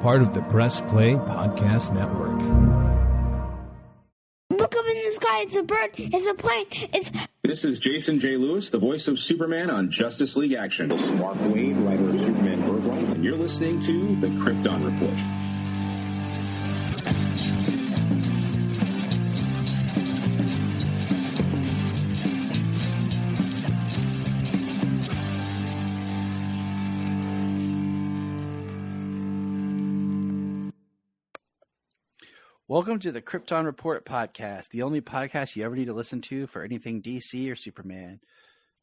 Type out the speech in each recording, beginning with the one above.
part of the Press Play Podcast Network. Look up in the sky, it's a bird, it's a plane, This is Jason J. Lewis, the voice of Superman on Justice League Action. This is Mark Wade, writer of Superman Birthright, and you're listening to the Krypton Report. Welcome to the Krypton Report podcast, the only podcast you ever need to listen to for anything DC or Superman.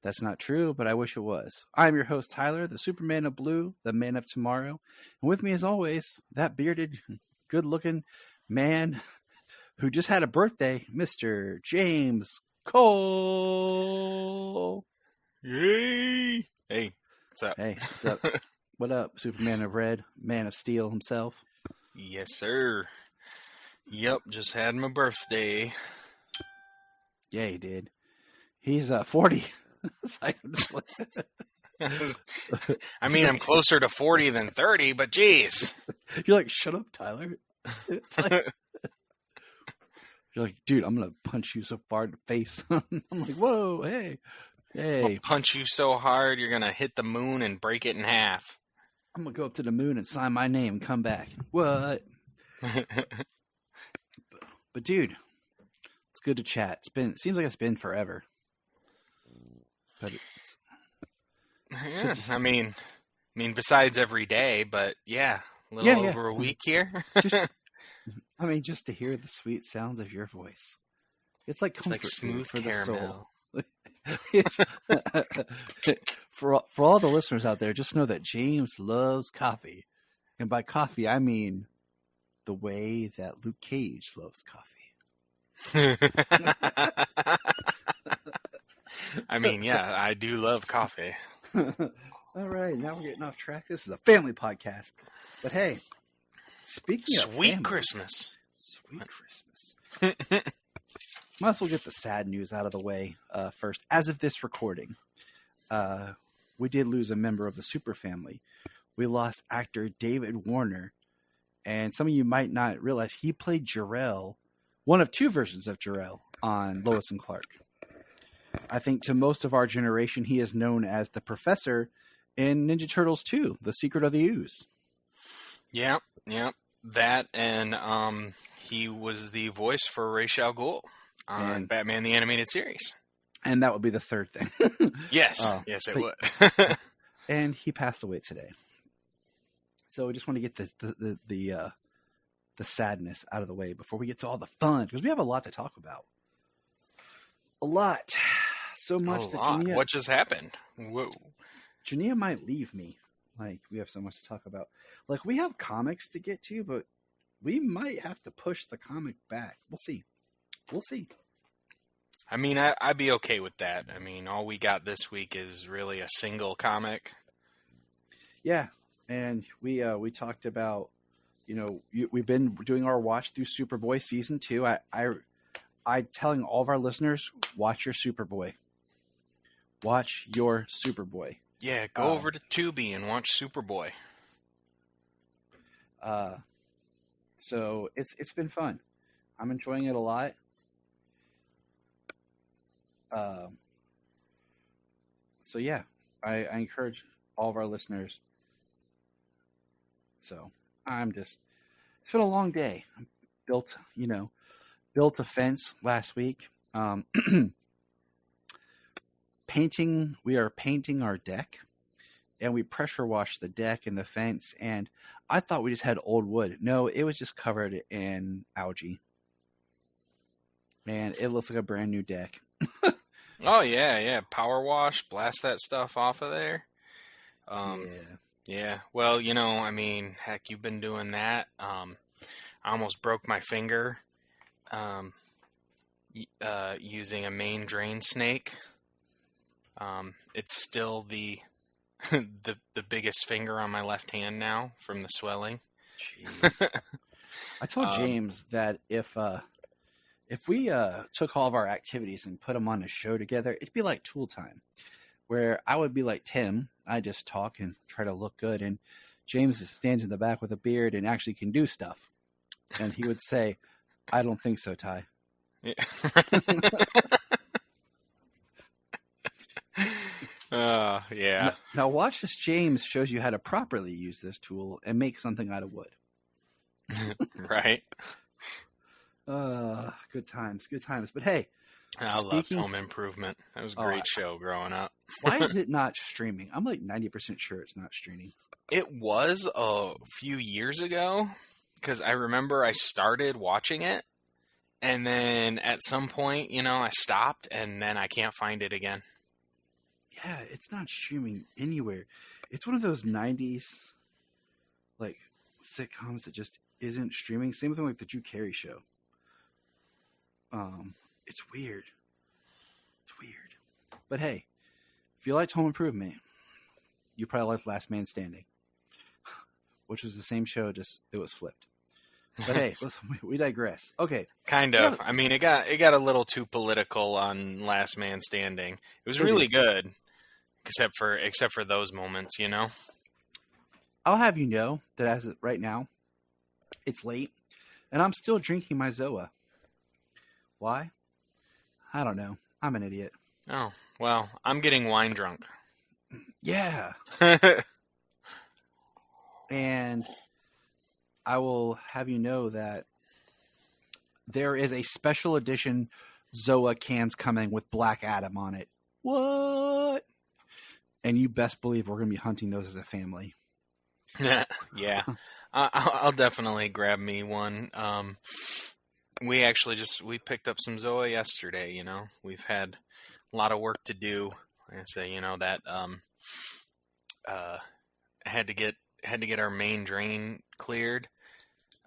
That's not true, but I wish it was. I'm your host, Tyler, the Superman of Blue, the man of tomorrow. And with me, as always, that bearded, good-looking man who just had a birthday, Mr. James Cole. Yay! Hey, what's up? Hey, what's up? What up, Superman of Red, Man of Steel himself? Yes, sir. Yep, just had my birthday. Yeah, he did. He's 40. I mean, I'm closer to 40 than 30, but geez. You're like, shut up, Tyler. It's like, you're like, dude, I'm going to punch you so far in the face. I'm like, whoa, hey. I'll punch you so hard, you're going to hit the moon and break it in half. I'm going to go up to the moon and sign my name and come back. What? But dude, it's good to chat. It seems like it's been forever. But it's I mean, besides every day, but yeah, a little over a week here. just to hear the sweet sounds of your voice. It's like comfort, like smooth for caramel. The soul. For all the listeners out there, just know that James loves coffee. And by coffee, I mean the way that Luke Cage loves coffee. I mean, yeah, I do love coffee. All right, now we're getting off track. This is a family podcast. But hey, speaking of Sweet Christmas. Might as well get the sad news out of the way first. As of this recording, we did lose a member of the Super family. We lost actor David Warner. And some of you might not realize he played Jor-El, one of two versions of Jor-El on Lois and Clark. I think to most of our generation, he is known as the Professor in Ninja Turtles 2, The Secret of the Ooze. Yep. That, and he was the voice for Ra's al Ghul on Batman the Animated Series. And that would be the third thing. Yes, it would. And he passed away today. So we just want to get the sadness out of the way before we get to all the fun, because we have a lot to talk about. A lot. So much that Jania... What just happened? Whoa. Jania might leave me. Like, we have so much to talk about. Like, we have comics to get to, but we might have to push the comic back. We'll see. I mean, I'd be okay with that. I mean, all we got this week is really a single comic. Yeah. And we talked about, we've been doing our watch through Superboy season 2. I telling all of our listeners, watch your Superboy. Watch your Superboy. Yeah, go over to Tubi and watch Superboy. So it's been fun. I'm enjoying it a lot. So yeah, I encourage all of our listeners. So it's been a long day. Built a fence last week. We are painting our deck, and we pressure washed the deck and the fence, and I thought we just had old wood. No, it was just covered in algae. Man, it looks like a brand new deck. Oh yeah. Power wash, blast that stuff off of there. Yeah. Well, I mean, heck, you've been doing that. I almost broke my finger using a main drain snake. It's still the biggest finger on my left hand now from the swelling. Jeez. I told James that if we took all of our activities and put them on a show together, it'd be like Tool Time, where I would be like Tim. I just talk and try to look good, and James stands in the back with a beard and actually can do stuff. And he would say, I don't think so, Ty. Yeah. Yeah. Now watch as James shows you how to properly use this tool and make something out of wood. Right. Good times. But hey, I loved Home Improvement. That was a great show growing up. Why is it not streaming? I'm like 90% sure it's not streaming. It was a few years ago because I remember I started watching it, and then at some point, I stopped, and then I can't find it again. Yeah, it's not streaming anywhere. It's one of those 90s like sitcoms that just isn't streaming. Same with like the Drew Carey show. It's weird. But hey, if you liked Home Improvement, you probably liked Last Man Standing, which was the same show, just it was flipped. But hey, we digress. Okay, kind of. I mean, it got a little too political on Last Man Standing. It was really good, except for those moments, I'll have you know that as of right now, it's late, and I'm still drinking my Zoa. Why? I don't know. I'm an idiot. Oh, well, I'm getting wine drunk. Yeah. And I will have you know that there is a special edition Zoa cans coming with Black Adam on it. What? And you best believe we're going to be hunting those as a family. Yeah. I'll definitely grab me one. We picked up some Zoa yesterday, We've had a lot of work to do. Like I say, that had to get our main drain cleared.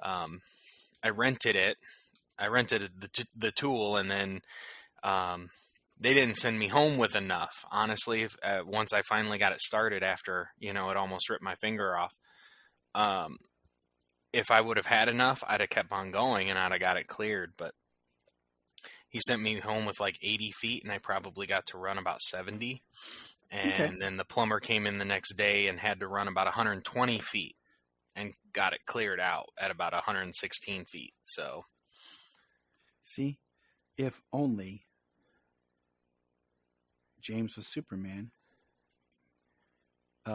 I rented it. I rented the tool, and then they didn't send me home with enough. Honestly, once I finally got it started after, it almost ripped my finger off. If I would have had enough, I'd have kept on going and I'd have got it cleared. But he sent me home with like 80 feet, and I probably got to run about 70. And then the plumber came in the next day and had to run about 120 feet and got it cleared out at about 116 feet. So, see, if only James was Superman, we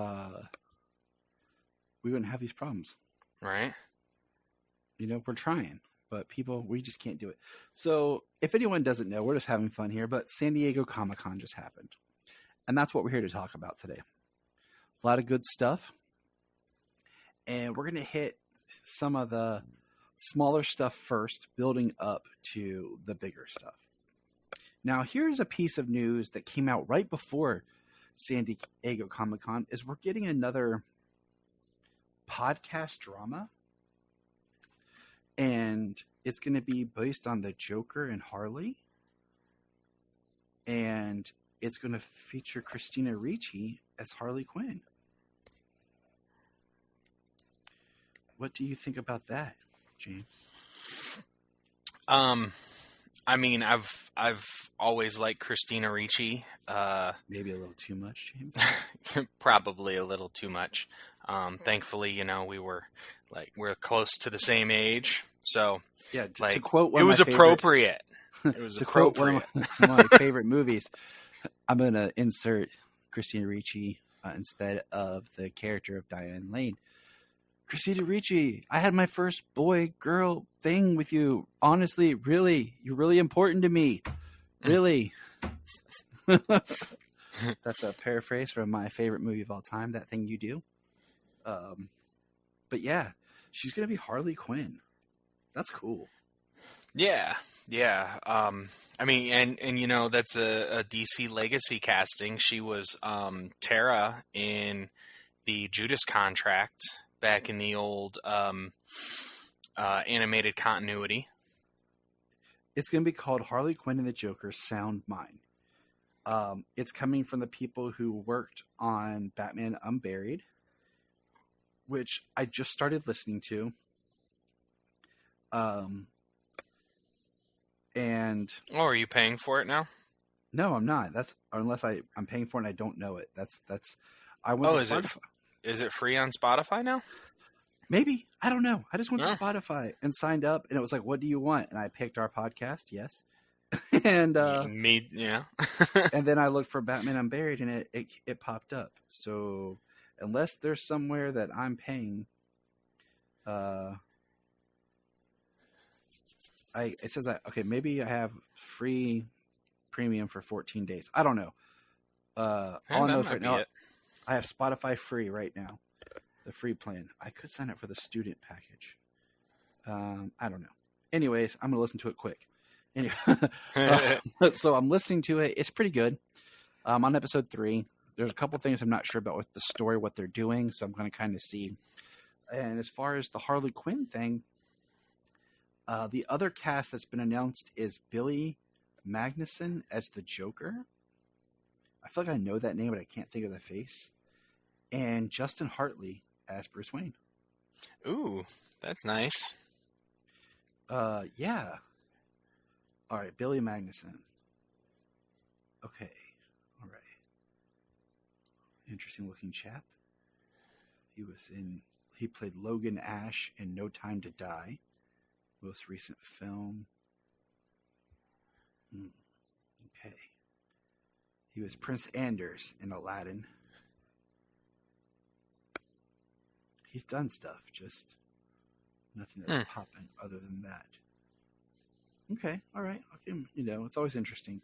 wouldn't have these problems. Right. We're trying, but we just can't do it. So if anyone doesn't know, we're just having fun here, but San Diego Comic-Con just happened. And that's what we're here to talk about today. A lot of good stuff. And we're going to hit some of the smaller stuff first, building up to the bigger stuff. Now, here's a piece of news that came out right before San Diego Comic-Con is we're getting another podcast drama, and it's going to be based on the Joker and Harley, and it's going to feature Christina Ricci as Harley Quinn. What do you think about that, James? I mean, I've always liked Christina Ricci. Maybe a little too much, James. Probably a little too much. Thankfully, we're close to the same age, so yeah. To quote one it of was my appropriate. It was to appropriate. Quote one of my favorite movies, I'm going to insert Christina Ricci instead of the character of Diane Lane. Christina Ricci, I had my first boy-girl thing with you. Honestly, really, you're really important to me. Really. That's a paraphrase from my favorite movie of all time, That Thing You Do. But yeah, she's going to be Harley Quinn. That's cool. Yeah. I mean, and that's a DC Legacy casting. She was Tara in the Judas Contract back in the old animated continuity. It's going to be called Harley Quinn and the Joker Sound Mind. It's coming from the people who worked on Batman Unburied, which I just started listening to. And are you paying for it now? No, I'm not. That's unless I'm paying for it and I don't know it. That's I went to is it? Is it free on Spotify now? Maybe. I don't know. I just went to No. Spotify and signed up, and it was like, what do you want? And I picked our podcast. Yes. And Me, yeah. and then I looked for Batman Unburied, and it popped up. So unless there's somewhere that I'm paying, it says maybe I have free premium for 14 days. I don't know. All I know is right now I have Spotify free right now, the free plan. I could sign up for the student package. I don't know. Anyways, I'm gonna listen to it quick. Anyway, so I'm listening to it. It's pretty good. I'm on episode 3. There's a couple things I'm not sure about with the story, what they're doing, so I'm going to kind of see. And as far as the Harley Quinn thing, the other cast that's been announced is Billy Magnuson as the Joker. I feel like I know that name, but I can't think of the face. And Justin Hartley as Bruce Wayne. Ooh, that's nice. Yeah. All right, Billy Magnuson. Okay, all right. Interesting looking chap. He played Logan Ash in No Time to Die, most recent film. Okay. He was Prince Anders in Aladdin. He's done stuff, just nothing that's popping other than that. Okay, all right. Okay, it's always interesting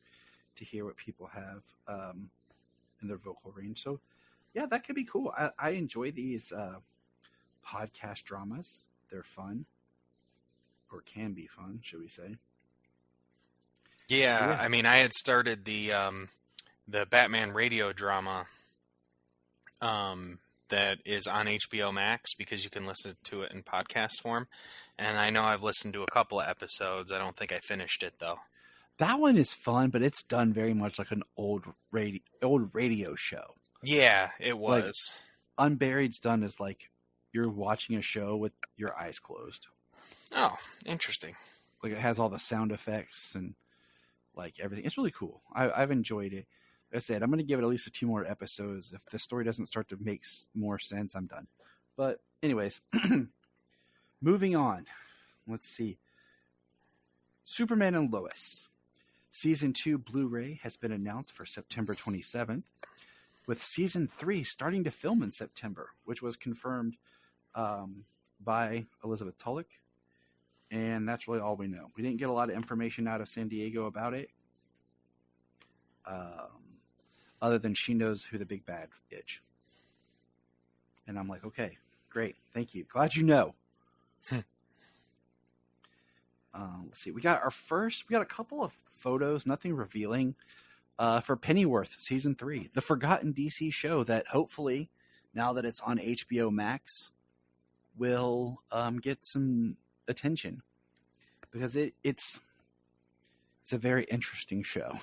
to hear what people have in their vocal range. So, yeah, that could be cool. I enjoy these podcast dramas. They're fun, or can be fun, should we say? Yeah, So, yeah. I mean, I had started the Batman radio drama that is on HBO Max because you can listen to it in podcast form. And I know I've listened to a couple of episodes. I don't think I finished it, though. That one is fun, but it's done very much like an old radio show. Yeah, it was. Like, Unburied's done as like you're watching a show with your eyes closed. Oh, interesting. Like, it has all the sound effects and like everything. It's really cool. I've enjoyed it. Like I said, I'm going to give it at least 2 more episodes. If the story doesn't start to make more sense, I'm done. But anyways, moving on. Let's see. Superman and Lois. Season 2 Blu-ray has been announced for September 27th, with Season 3 starting to film in September, which was confirmed by Elizabeth Tulloch. And that's really all we know. We didn't get a lot of information out of San Diego about it, other than she knows who the big bad is. And I'm like, okay, great, thank you. Glad you know. Let's see. We got a couple of photos, nothing revealing, for Pennyworth Season 3, the forgotten DC show that hopefully, now that it's on HBO Max, will get some attention, because it's a very interesting show.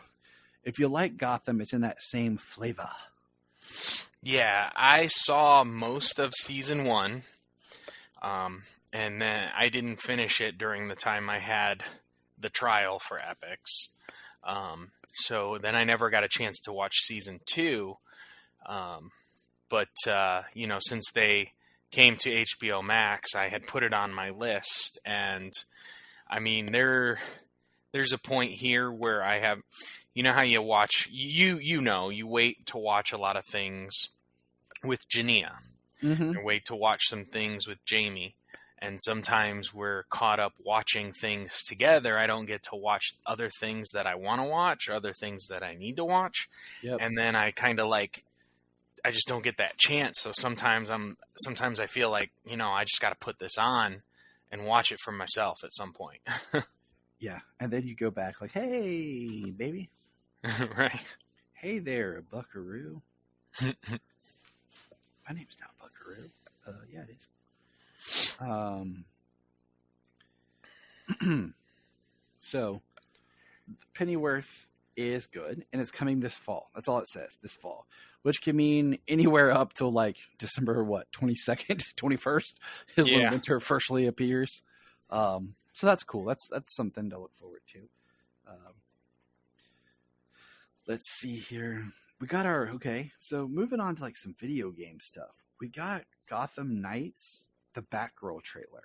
If you like Gotham, it's in that same flavor. Yeah, I saw most of Season 1, and then I didn't finish it during the time I had the trial for Epics. So then I never got a chance to watch Season 2. But since they came to HBO Max, I had put it on my list. And, I mean, there's a point here where I have... You know how you watch... You wait to watch a lot of things with Jania. Mm-hmm. You wait to watch some things with Jamie. And sometimes we're caught up watching things together. I don't get to watch other things that I want to watch, or other things that I need to watch. Yep. And then I kind of I just don't get that chance. So sometimes I feel like, I just got to put this on and watch it for myself at some point. Yeah. And then you go back like, hey, baby. Right. Hey there, buckaroo. My name's not Buckaroo. Yeah, it is. So Pennyworth is good, and it's coming this fall. That's all it says, this fall, which can mean anywhere up till like December 22nd, 21st is when winter firstly appears. So that's cool. That's something to look forward to. Let's see here. We got so moving on to like some video game stuff. we got Gotham Knights, the Batgirl trailer,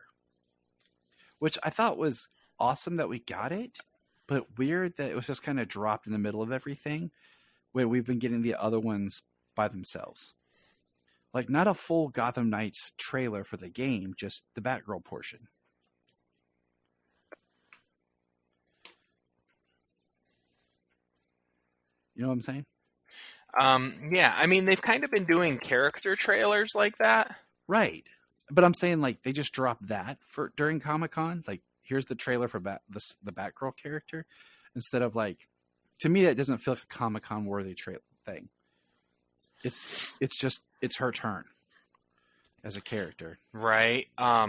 which I thought was awesome that we got it, but weird that it was just kind of dropped in the middle of everything, where we've been getting the other ones by themselves. Like, not a full Gotham Knights trailer for the game, just the Batgirl portion. You know what I'm saying? Yeah, I mean, they've kind of been doing character trailers like that. Right. But I'm saying, like, they just dropped that during Comic-Con. Like, here's the trailer for the Batgirl character. Instead of, like, to me, that doesn't feel like a Comic-Con worthy thing. It's her turn as a character. Right. I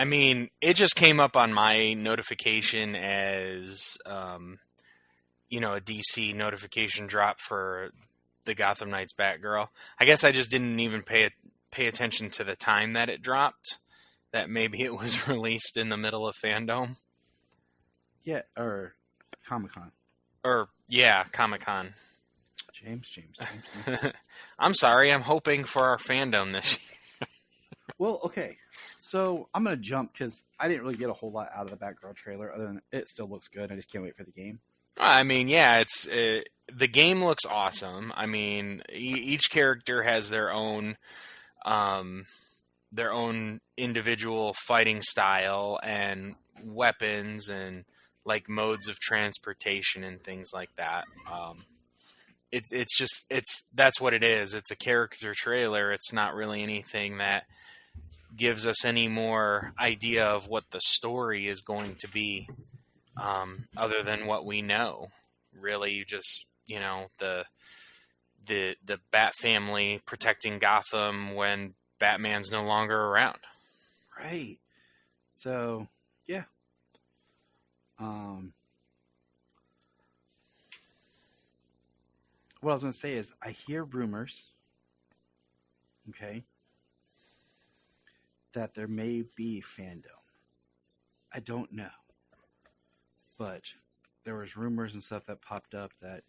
mean, it just came up on my notification as, a DC notification drop for the Gotham Knights Batgirl. I guess I just didn't even pay attention to the time that it dropped, that maybe it was released in the middle of fandom. Yeah, or Comic-Con. Comic-Con. James. I'm sorry, I'm hoping for our fandom this year. Well, okay. So I'm going to jump because I didn't really get a whole lot out of the Batgirl trailer other than it still looks good. I just can't wait for the game. I mean, yeah, the game looks awesome. I mean, each character has their own individual fighting style and weapons and like modes of transportation and things like that. That's what it is. It's a character trailer. It's not really anything that gives us any more idea of what the story is going to be. Other than what we know, really, just the Bat family protecting Gotham when Batman's no longer around. Right. So yeah. What I was going to say is I hear rumors, okay, that there may be fandom. I don't know. But there was rumors and stuff that popped up that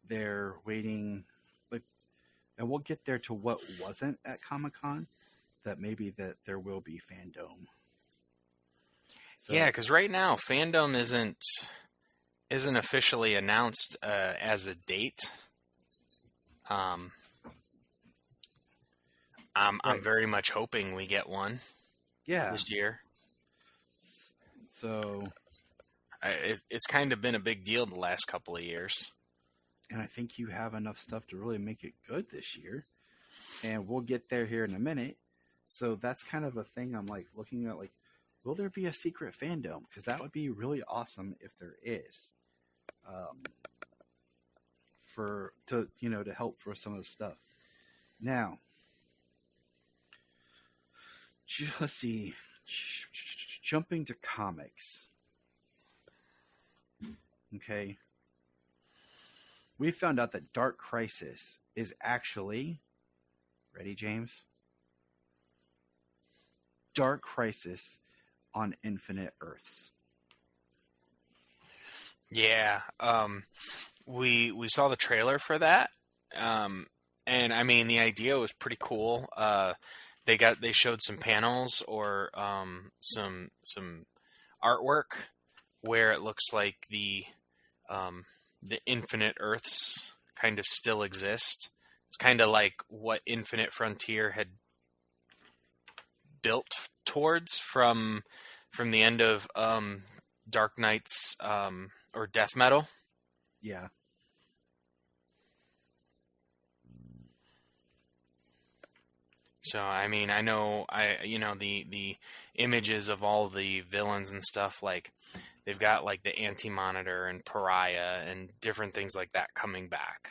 they're waiting, like, and we'll get there to what wasn't at Comic-Con, that maybe that there will be fandom. So, yeah, because right now fandom isn't officially announced as a date. I'm very much hoping we get one. Yeah. This year. So. It's kind of been a big deal the last couple of years. And I think you have enough stuff to really make it good this year. And we'll get there here in a minute. So that's kind of a thing I'm like looking at, like, will there be a secret fandom? Because that would be really awesome if there is. To help for some of the stuff. Now, let's see. Jumping to comics. Okay. We found out that Dark Crisis is actually, ready, James? Dark Crisis on Infinite Earths. Yeah. We saw the trailer for that. And I mean, the idea was pretty cool. They showed some panels or some artwork where it looks like the Infinite Earths kind of still exist. It's kind of like what Infinite Frontier had built towards from the end of Dark Knight's or Death Metal. Yeah. So I mean, I know the images of all the villains and stuff, like they've got like the Anti-Monitor and Pariah and different things like that coming back.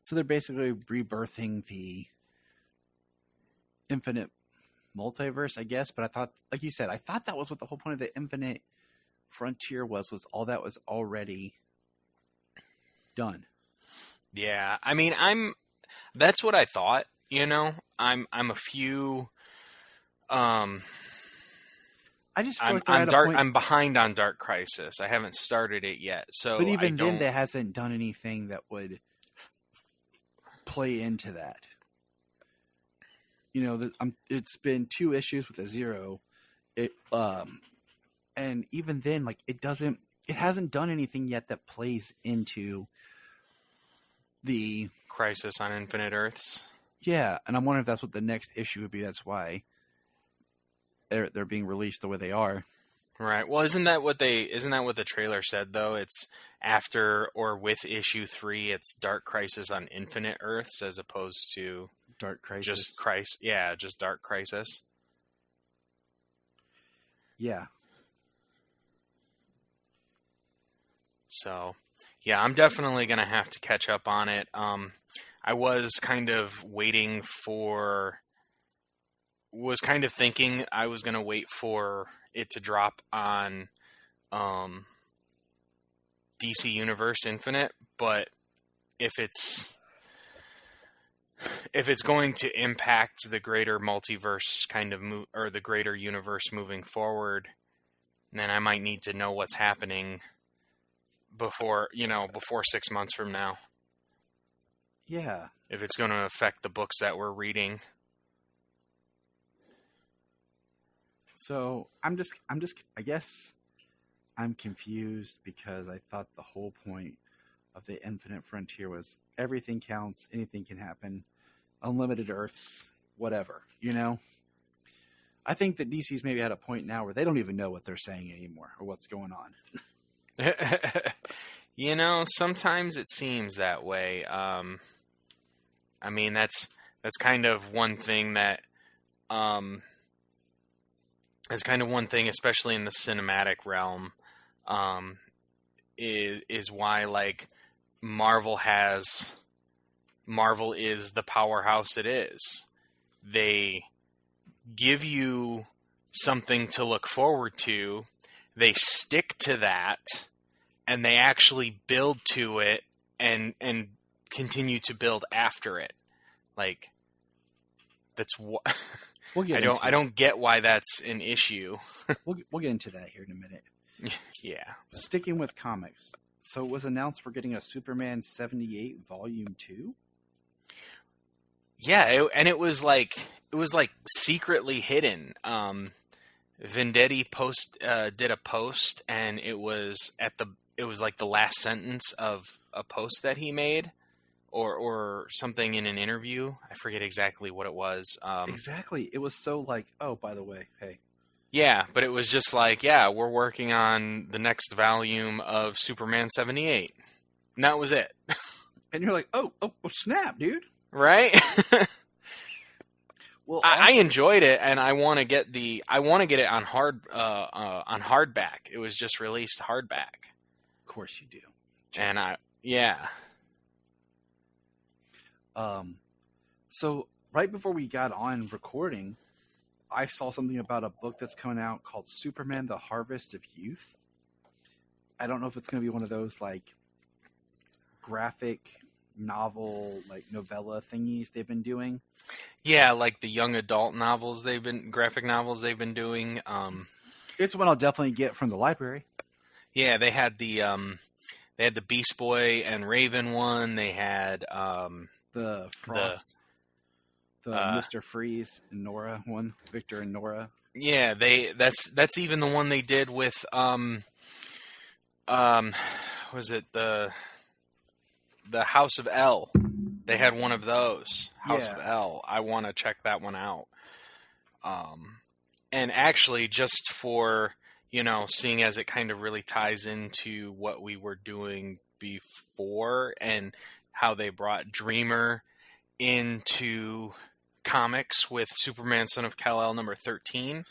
So they're basically rebirthing the Infinite Multiverse, I guess. But I thought, like you said, I thought that was what the whole point of the Infinite Frontier was all that was already done. Yeah, I mean, that's what I thought. I'm a few. I just feel like I'm behind on Dark Crisis. I haven't started it yet, so. But even then, it hasn't done anything that would play into that. You know, it's been 2 issues with a 0. And even then, like, it hasn't done anything yet that plays into the Crisis on Infinite Earths. Yeah, and I'm wondering if that's what the next issue would be. That's why they're being released the way they are. Right. Well, isn't that what the trailer said though? It's after or with issue 3, it's Dark Crisis on Infinite Earths as opposed to Dark Crisis. Just Dark Crisis. Yeah. So, yeah, I'm definitely going to have to catch up on it. I was kind of thinking I was going to wait for it to drop on DC Universe Infinite, but if it's going to impact the greater multiverse kind of or the greater universe moving forward, then I might need to know what's happening before 6 months from now. Yeah. If it's going to affect the books that we're reading. So I guess I'm confused because I thought the whole point of the Infinite Frontier was everything counts, anything can happen, unlimited Earths, whatever, you know? I think that DC's maybe at a point now where they don't even know what they're saying anymore or what's going on. You know, sometimes it seems that way. I mean, that's kind of one thing that especially in the cinematic realm, is why, like, Marvel is the powerhouse it is. They give you something to look forward to, they stick to that, and they actually build to it and continue to build after it. Like, that's what I don't get why that's an issue. We'll get into that here in a minute. Yeah. Sticking with comics. So it was announced we're getting a Superman 78 Volume 2? Yeah, it was like secretly hidden. Vendetti did a post, and it was like the last sentence of a post that he made, or something in an interview. I forget exactly what it was. Exactly. It was so like, oh, by the way, hey. Yeah, but it was just like, yeah, we're working on the next volume of Superman 78. And that was it. And you're like, oh snap, dude. Right? Well, I enjoyed it, and I want to get it on hardback. It was just released hardback. Of course you do. And yeah. So right before we got on recording, I saw something about a book that's coming out called Superman: The Harvest of Youth. I don't know if it's going to be one of those like graphic novel, like novella thingies they've been doing. Yeah, like the young adult graphic novels they've been doing. It's one I'll definitely get from the library. Yeah, they had the Beast Boy and Raven one. They had the Frost, the Mr. Freeze and Nora one, Victor and Nora. Yeah, that's even the one they did with was it the House of L? They had one of those, House of L. I want to check that one out. And actually, just for, seeing as it kind of really ties into what we were doing before and how they brought Dreamer into comics with Superman Son of Kal-El number 13.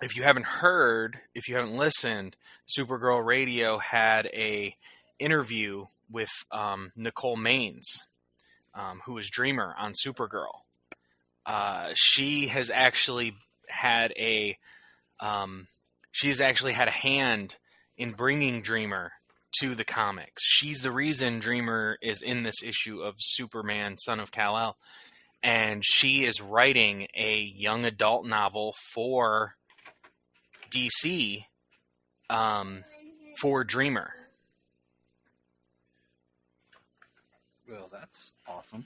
If you haven't listened, Supergirl Radio had a interview with Nicole Maines, who is Dreamer on Supergirl. She has actually had a hand in bringing Dreamer to the comics. She's the reason Dreamer is in this issue of Superman Son of Kal-El, and she is writing a young adult novel for DC for Dreamer. Well, that's awesome.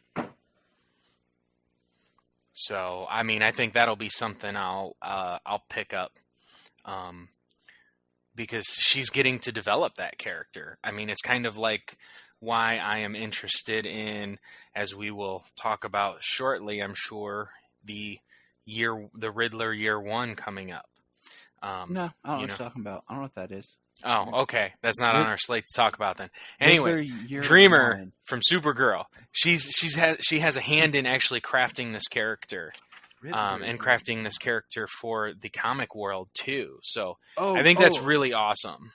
So, I mean, I think that'll be something I'll pick up, because she's getting to develop that character. I mean, it's kind of like why I am interested in, as we will talk about shortly, I'm sure, the Riddler Year 1 coming up. No, I don't know what you're talking about. I don't know what that is. Oh, okay. That's not on our slate to talk about then. Riddler Anyways, Year Dreamer 1. from Supergirl. She has a hand in actually crafting this character, and crafting this character for the comic world too. So I think that's really awesome.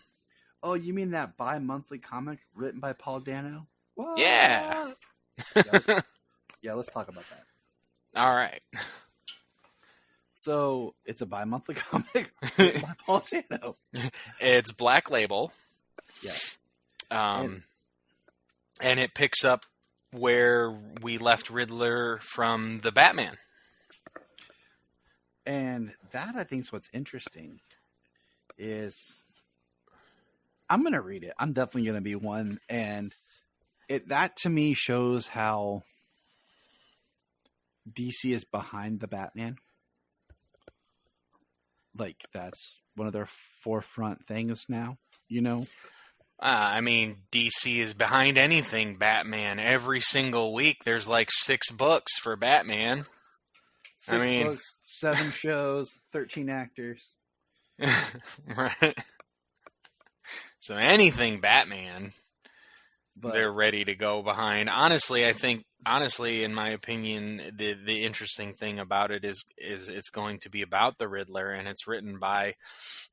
Oh, you mean that bi-monthly comic written by Paul Dano? What? Yeah. Let's talk about that. All right. So it's a bi-monthly comic written by Paul Dano. It's Black Label. Yeah. And it picks up where we left Riddler from the Batman. And that, I think, is what's interesting. Is I'm going to read it. I'm definitely going to be one. And that, to me, shows how DC is behind the Batman. Like, that's one of their forefront things now, you know? I mean, DC is behind anything Batman. Every single week, there's like 6 books for Batman. 6 books, 7 shows, 13 actors. Right. So anything Batman, But they're ready to go behind. Honestly, I think, in my opinion, the interesting thing about it is it's going to be about the Riddler, and it's written by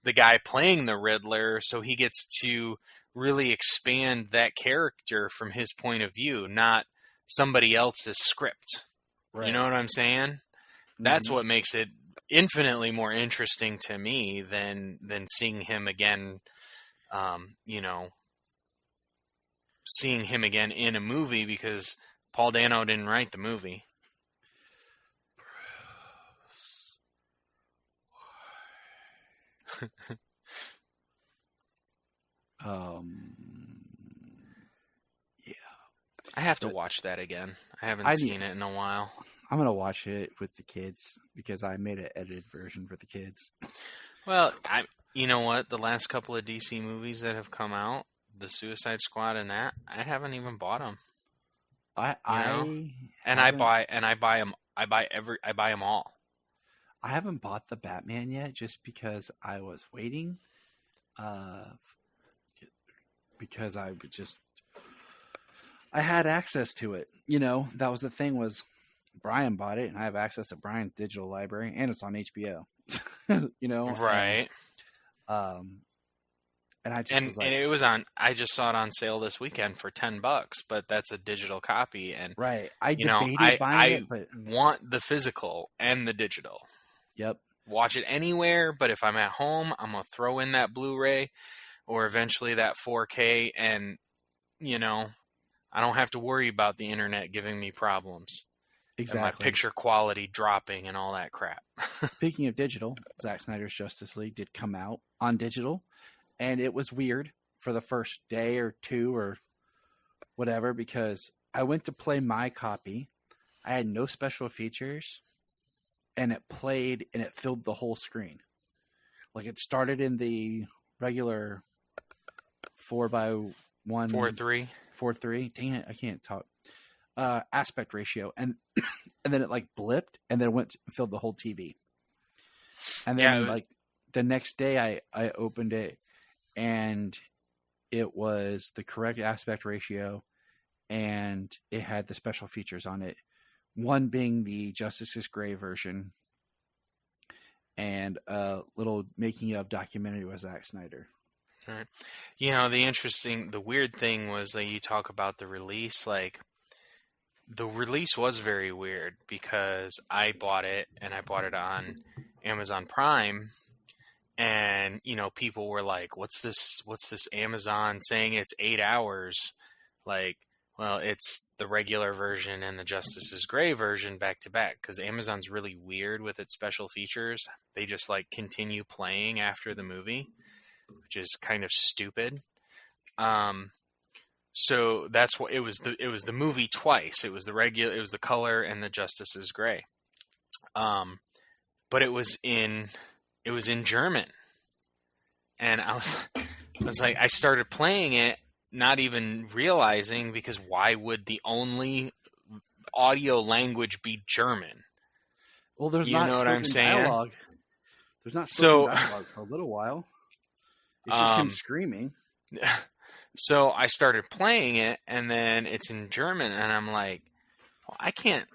the guy playing the Riddler, so he gets to really expand that character from his point of view, not somebody else's script. Right. You know what I'm saying? That's what makes it infinitely more interesting to me than seeing him again, seeing him again in a movie, because Paul Dano didn't write the movie. Yeah. I have to watch that again. I haven't seen it in a while. I'm going to watch it with the kids because I made an edited version for the kids. Well, you know what? The last couple of DC movies that have come out, the Suicide Squad and that, I haven't even bought them. I buy them all. I haven't bought the Batman yet just because I was waiting. Because I had access to it. You know, that was the thing, was Brian bought it and I have access to Brian's digital library and it's on HBO. You know? Right. And I just and it was on. I just saw it on sale this weekend for $10, but that's a digital copy. And right, I debated buying it, but want the physical and the digital. Yep, watch it anywhere. But if I'm at home, I'm gonna throw in that Blu-ray or eventually that 4K, and I don't have to worry about the internet giving me problems. Exactly, and my picture quality dropping and all that crap. Speaking of digital, Zack Snyder's Justice League did come out on digital. And it was weird for the first day or two or whatever, because I went to play my copy. I had no special features, and it played and it filled the whole screen. Like, it started in the regular 4:1 4:3. Dang it, I can't talk. Aspect ratio, and then it like blipped, and then it went and filled the whole TV. And then the next day, I opened it. And it was the correct aspect ratio, and it had the special features on it. One being the Justice is Gray version, and a little making of documentary with Zack Snyder. Right. The weird thing was that you talk about the release. Like, the release was very weird because I bought it, and I bought it on Amazon Prime. And, people were like, what's this Amazon saying it's 8 hours? Like, well, it's the regular version and the Justice is Gray version back to back, because Amazon's really weird with its special features. They just continue playing after the movie, which is kind of stupid. So that's what it was. It was the movie twice. It was the color and the Justice is Gray. But it was in German, and I was like, I started playing it, not even realizing, because why would the only audio language be German? Well, there's You not know what I'm spoken saying? dialogue. There's not spoken dialogue for a little while. It's just him screaming. So I started playing it, and then it's in German, and I'm like, well, I can't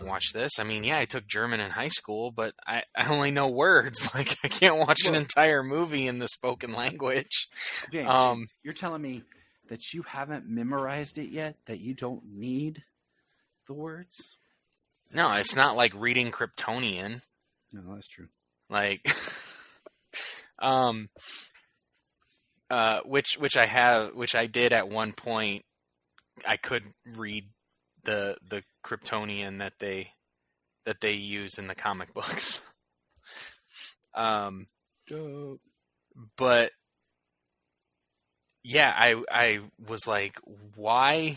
watch this. I mean, yeah, I took German in high school, but I only know words. Like, I can't watch an entire movie in the spoken language. James, you're telling me that you haven't memorized it yet, that you don't need the words? No, it's not like reading Kryptonian. No, that's true. Like, which I did at one point. I could read the Kryptonian that they use in the comic books. Dope. But yeah, I was like, why?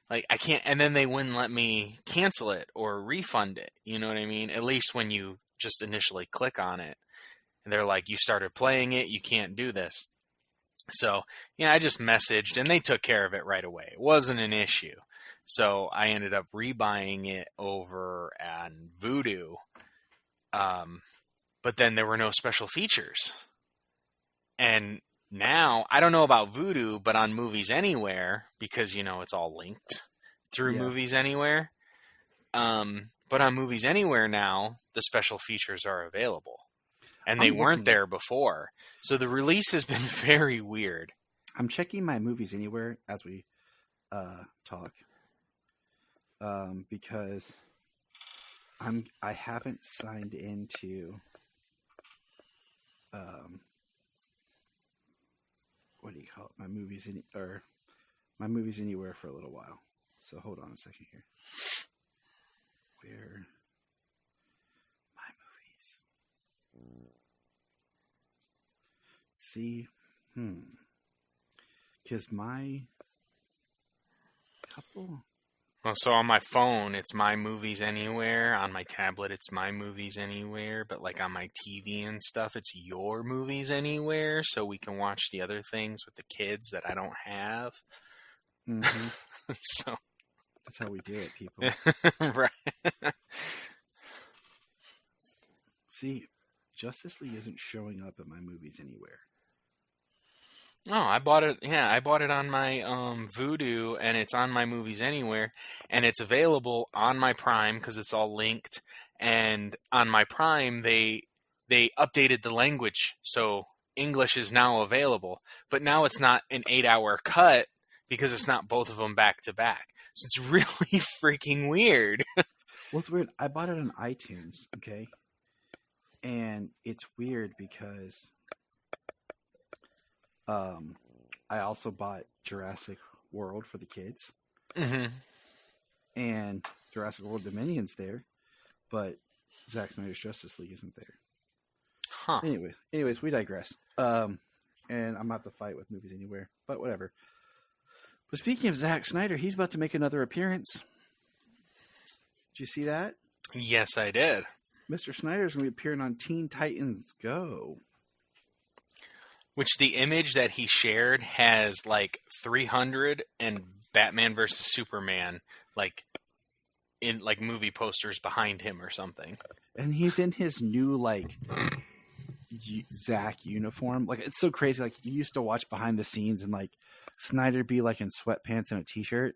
Like, I can't, and then they wouldn't let me cancel it or refund it. You know what I mean? At least when you just initially click on it, and they're like, you started playing it, you can't do this. So, yeah, I just messaged, and they took care of it right away. It wasn't an issue. So I ended up rebuying it over on Vudu. But then there were no special features. And now, I don't know about Vudu, but on Movies Anywhere, because, it's all linked through Movies Anywhere. But on Movies Anywhere now, the special features are available. And they weren't there before. So the release has been very weird. I'm checking my Movies Anywhere as we talk. Because I haven't signed into what do you call it? My Movies Anywhere for a little while. So hold on a second here. Where my movies? See, because my couple. Well, so on my phone, it's My Movies Anywhere. On my tablet, it's My Movies Anywhere. But like on my TV and stuff, it's Your Movies Anywhere. So we can watch the other things with the kids that I don't have. Mm-hmm. So that's how we do it, people. Right. See, Justice League isn't showing up at My Movies Anywhere. Oh, I bought it. Yeah, I bought it on my Vudu, and it's on My Movies Anywhere, and it's available on my Prime because it's all linked. And on my Prime, they updated the language, so English is now available. But now it's not an 8-hour cut because it's not both of them back to back. So it's really freaking weird. Well, it's weird. I bought it on iTunes, okay, and it's weird because. I also bought Jurassic World for the kids. Mm-hmm. And Jurassic World Dominion's there, but Zack Snyder's Justice League isn't there. Huh. Anyways, we digress. And I'm about to fight with Movies Anywhere, but whatever. But speaking of Zack Snyder, he's about to make another appearance. Did you see that? Yes, I did. Mr. Snyder's going to be appearing on Teen Titans Go. Which the image that he shared has like 300 and Batman versus Superman like in like movie posters behind him or something. And he's in his new like Zach uniform. Like it's so crazy. Like you used to watch behind the scenes and like Snyder be like in sweatpants and a t-shirt,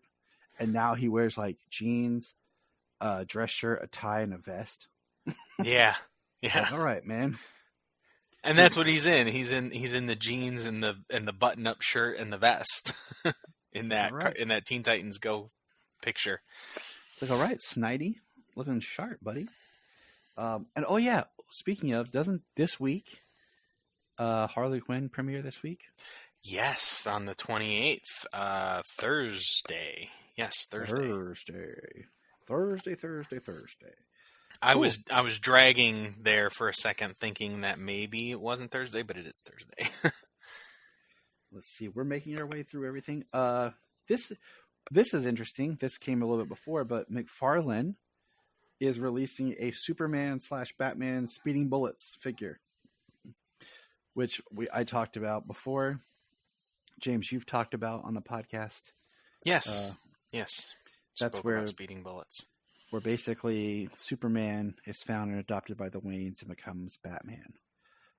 and now he wears like jeans, dress shirt, a tie, and a vest. Yeah. Like, all right, man. And that's what he's in. He's in the jeans and the button-up shirt and the vest in that Teen Titans Go picture. It's like, all right, Snidey, looking sharp, buddy. And oh yeah, speaking of, doesn't this week Harley Quinn premiere this week? Yes, on the 28th, Thursday. Yes, Thursday. Thursday. I was dragging there for a second, thinking that maybe it wasn't Thursday, but it is Thursday. Let's see. We're making our way through everything. this is interesting. This came a little bit before, but McFarlane is releasing a Superman/Batman Speeding Bullets figure, which I talked about before. James, you've talked about on the podcast. Yes. Yes. That's Spoke where about Speeding Bullets. Where basically Superman is found and adopted by the Waynes and becomes Batman.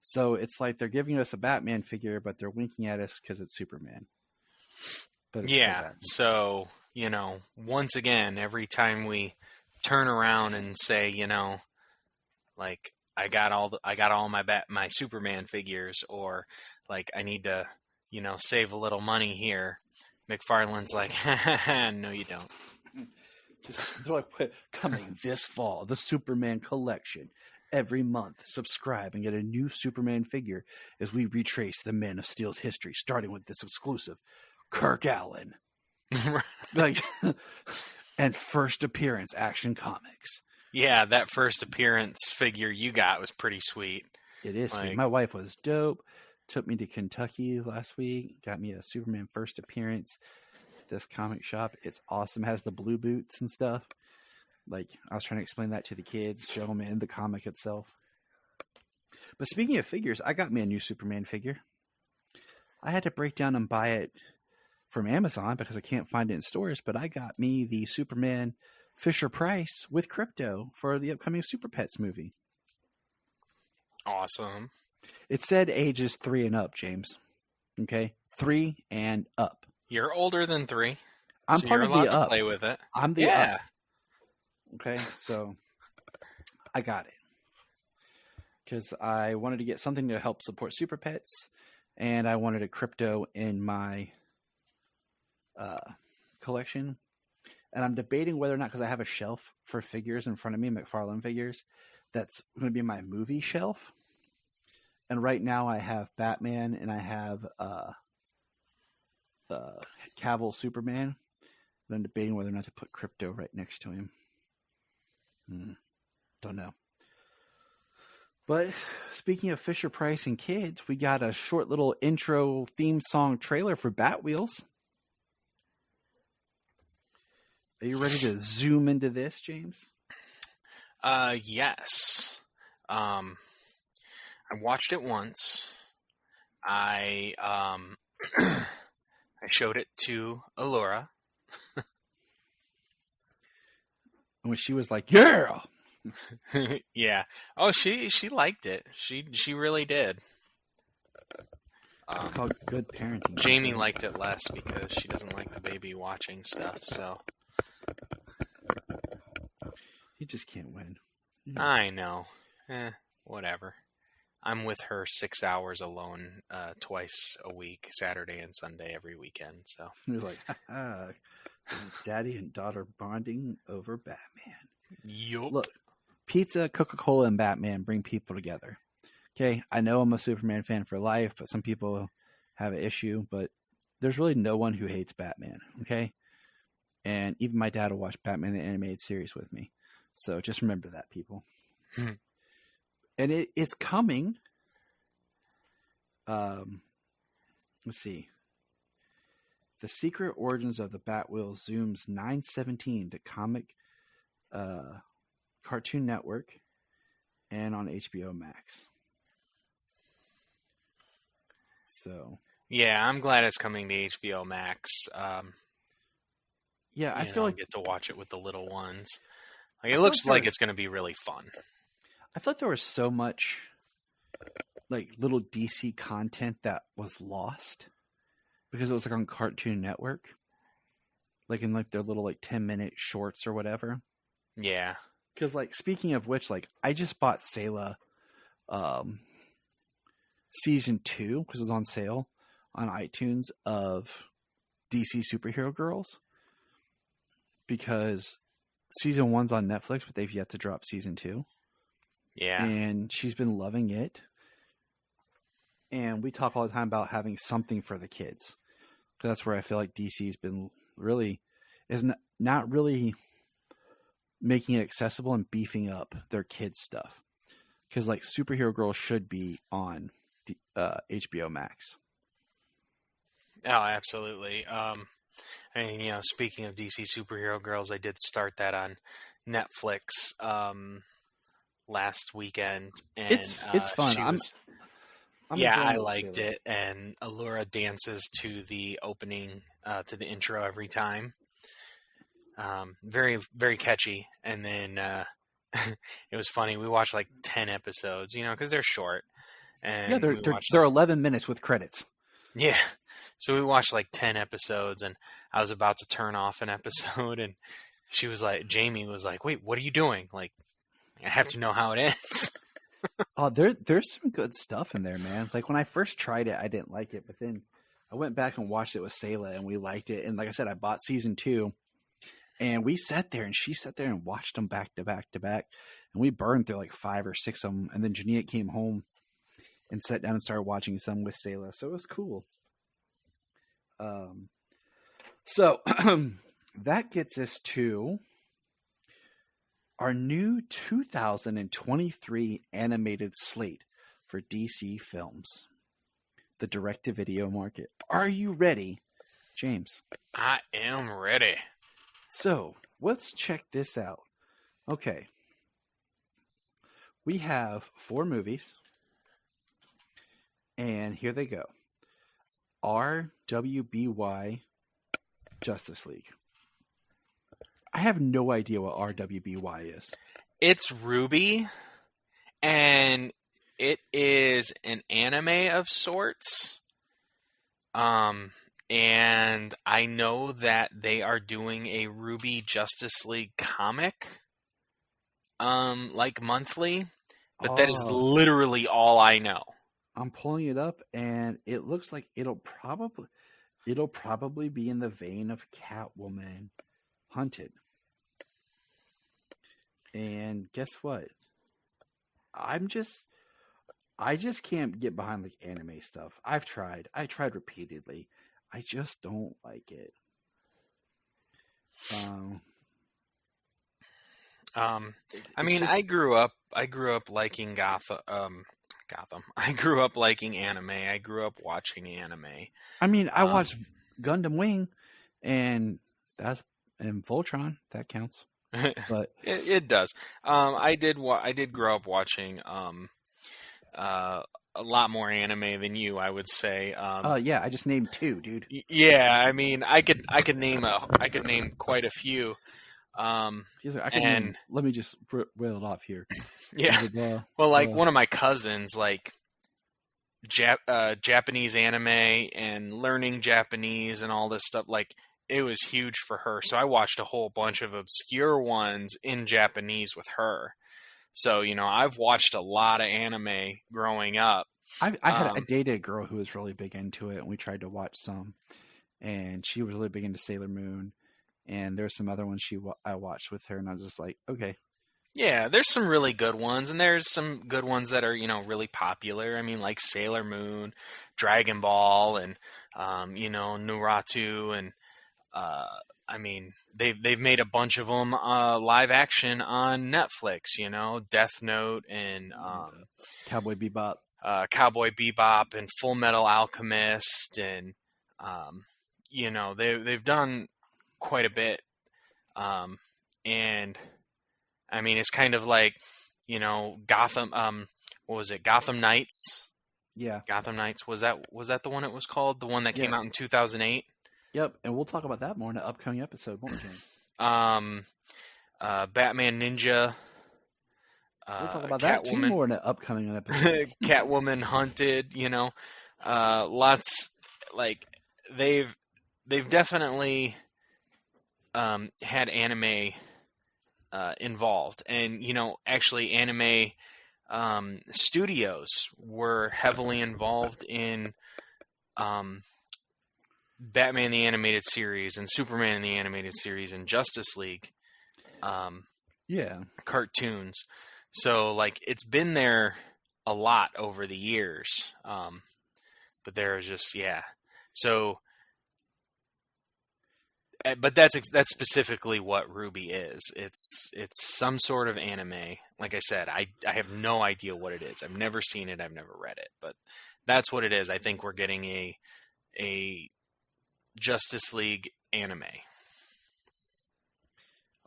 So it's like they're giving us a Batman figure, but they're winking at us because it's Superman. But it's still Batman. So, once again, every time we turn around and say, like, I got all my Superman figures, or like I need to, save a little money here, McFarlane's like, no, you don't. They're like, coming this fall, the Superman collection. Every month, subscribe and get a new Superman figure as we retrace the Man of Steel's history, starting with this exclusive Kirk Allen. And first appearance Action Comics. Yeah, that first appearance figure you got was pretty sweet. It is sweet. My wife was dope. Took me to Kentucky last week. Got me a Superman first appearance. This comic shop, it's awesome. It has the blue boots and stuff. Like, I was trying to explain that to the kids, show them in the comic itself. But speaking of figures, I got me a new Superman figure. I had to break down and buy it from Amazon because I can't find it in stores, but I got me the Superman Fisher-Price with Krypto for the upcoming Super Pets movie. Awesome. It said ages 3 and up, James. Okay? 3 and up. You're older than 3. I'm so part you're of the up. To play with it. I'm the up. Okay, so I got it because I wanted to get something to help support Super Pets, and I wanted a Krypto in my collection. And I'm debating whether or not, because I have a shelf for figures in front of me, McFarlane figures, that's going to be my movie shelf. And right now I have Batman and I have Cavill Superman. But I'm debating whether or not to put Krypto right next to him. Don't know. But speaking of Fisher-Price and kids, we got a short little intro theme song trailer for Bat Wheels. Are you ready to zoom into this, James? Yes. I watched it once. I showed it to Allura. When she was like, yeah! Yeah. Oh, she liked it. She really did. It's called good parenting. Jamie liked it less because she doesn't like the baby watching stuff, so. You just can't win. I know. Whatever. I'm with her 6 hours alone twice a week, Saturday and Sunday every weekend, so. You're like, this is daddy and daughter bonding over Batman. Yup. Look, pizza, Coca-Cola, and Batman bring people together. Okay, I know I'm a Superman fan for life, but some people have an issue, but there's really no one who hates Batman, okay? And even my dad will watch Batman the Animated Series with me. So just remember that, people. And it is coming. Let's see. The Secret Origins of the Batwheel zooms 9/17 to comic Cartoon Network and on HBO Max. So yeah, I'm glad it's coming to HBO Max. Yeah, I feel like I get to watch it with the little ones. Like it looks like it's going to be really fun. I thought there was so much like little DC content that was lost because it was like on Cartoon Network, like in like their little like 10-minute shorts or whatever. Yeah. Because like speaking of which, like I just bought Sailor season 2 because it was on sale on iTunes of DC Superhero Girls because season 1's on Netflix, but they've yet to drop season 2. Yeah. And she's been loving it. And we talk all the time about having something for the kids. Because that's where I feel like DC's been really, is not really making it accessible and beefing up their kids' stuff. Because like Superhero Girls should be on HBO Max. Oh, absolutely. And speaking of DC Superhero Girls, I did start that on Netflix last weekend, and it's fun. I'm enjoying I it with liked Sailor. it, and Allura dances to the opening, to the intro every time. Very, very catchy. And then it was funny. We watched like 10 episodes, because they're short. And Yeah, they're 11 minutes with credits. Yeah. So we watched like 10 episodes, and I was about to turn off an episode, and Jamie was like, "Wait, what are you doing? Like, I have to know how it ends." Oh, there's some good stuff in there, man. Like when I first tried it, I didn't like it, but then I went back and watched it with Sayla, and we liked it. And like I said, I bought season 2, and we sat there, and she sat there and watched them back to back to back, and we burned through like 5 or 6 of them. And then Jania came home and sat down and started watching some with Sayla, so it was cool. So that gets us to our new 2023 animated slate for DC Films, the direct-to-video market. Are you ready, James? I am ready. So let's check this out. Okay. We have 4 movies, and here they go. RWBY Justice League. I have no idea what RWBY is. It's Ruby, and it is an anime of sorts. And I know that they are doing a Ruby Justice League comic, like monthly, but that is literally all I know. I'm pulling it up, and it looks like it'll probably be in the vein of Catwoman Hunted. And guess what? I just can't get behind like anime stuff. I tried repeatedly. I just don't like it. I grew up liking Gotham. I grew up liking anime. I grew up watching anime. I mean, I watched Gundam Wing, and Voltron. That counts. But it does. I did grow up watching a lot more anime than you, I would say. Yeah, I just named 2, dude. Yeah, I mean, I could name quite a few. Let me just rail it off here. Yeah. Well, like one of my cousins, like Japanese anime and learning Japanese and all this stuff, like it was huge for her. So I watched a whole bunch of obscure ones in Japanese with her. So, I've watched a lot of anime growing up. I dated a girl who was really big into it, and we tried to watch some, and she was really big into Sailor Moon. And there's some other ones I watched with her, and I was just like, okay. Yeah, there's some really good ones, and there's some good ones that are, really popular. I mean, like Sailor Moon, Dragon Ball, and, Naruto, and, I mean, they've made a bunch of them live action on Netflix, Death Note and Cowboy Bebop. And Full Metal Alchemist, and, they've done quite a bit, and I mean it's kind of like Gotham. What was it? Gotham Knights. Yeah, Gotham Knights. Was that the one it was called? The one that came out in 2008. Yep, and we'll talk about that more in an upcoming episode, won't we, James? Batman Ninja. We'll talk about that too more in an upcoming episode. Catwoman Hunted. Lots, like they've definitely had anime involved, and actually anime studios were heavily involved in Batman the Animated Series and Superman the Animated Series and Justice League cartoons. So like it's been there a lot over the years, but there's just so. But that's specifically what Ruby is. It's some sort of anime. Like I said, I have no idea what it is. I've never seen it. I've never read it. But that's what it is. I think we're getting a Justice League anime.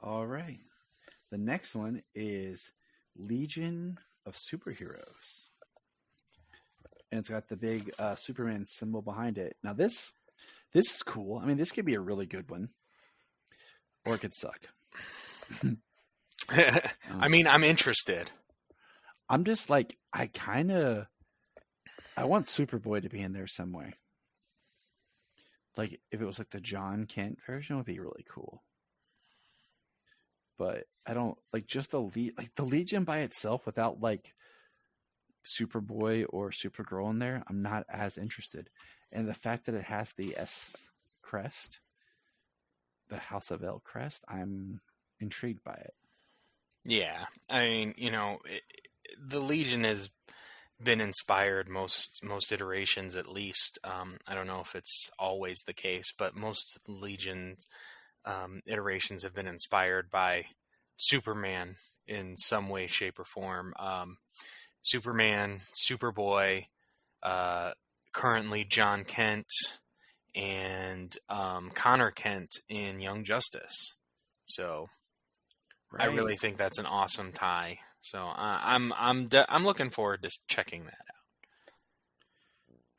All right. The next one is Legion of Superheroes. And it's got the big Superman symbol behind it. Now this is cool. I mean, this could be a really good one. Or it could suck. I mean, I'm interested. I'm just like, I want Superboy to be in there some way. Like, if it was like the John Kent version, it would be really cool. But I don't, like, just the Legion by itself without, like, Superboy or Supergirl in there, I'm not as interested. And the fact that it has the S crest, the House of L crest, I'm intrigued by it. Yeah. I mean, the Legion has been inspired most iterations, at least. I don't know if it's always the case, but most Legion iterations have been inspired by Superman in some way, shape, or form. Superman, Superboy, currently John Kent, and Connor Kent in Young Justice. So Right. I really think that's an awesome tie. So I'm looking forward to checking that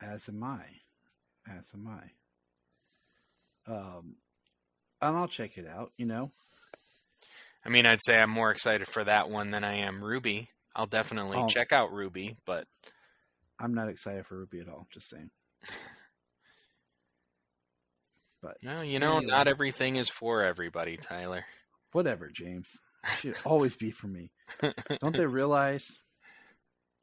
out. As am I. And I'll check it out, I mean, I'd say I'm more excited for that one than I am Ruby. I'll definitely check out Ruby, but I'm not excited for Ruby at all, just saying. But no, not everything is for everybody, Tyler. Whatever, James. It should always be for me. Don't they realize?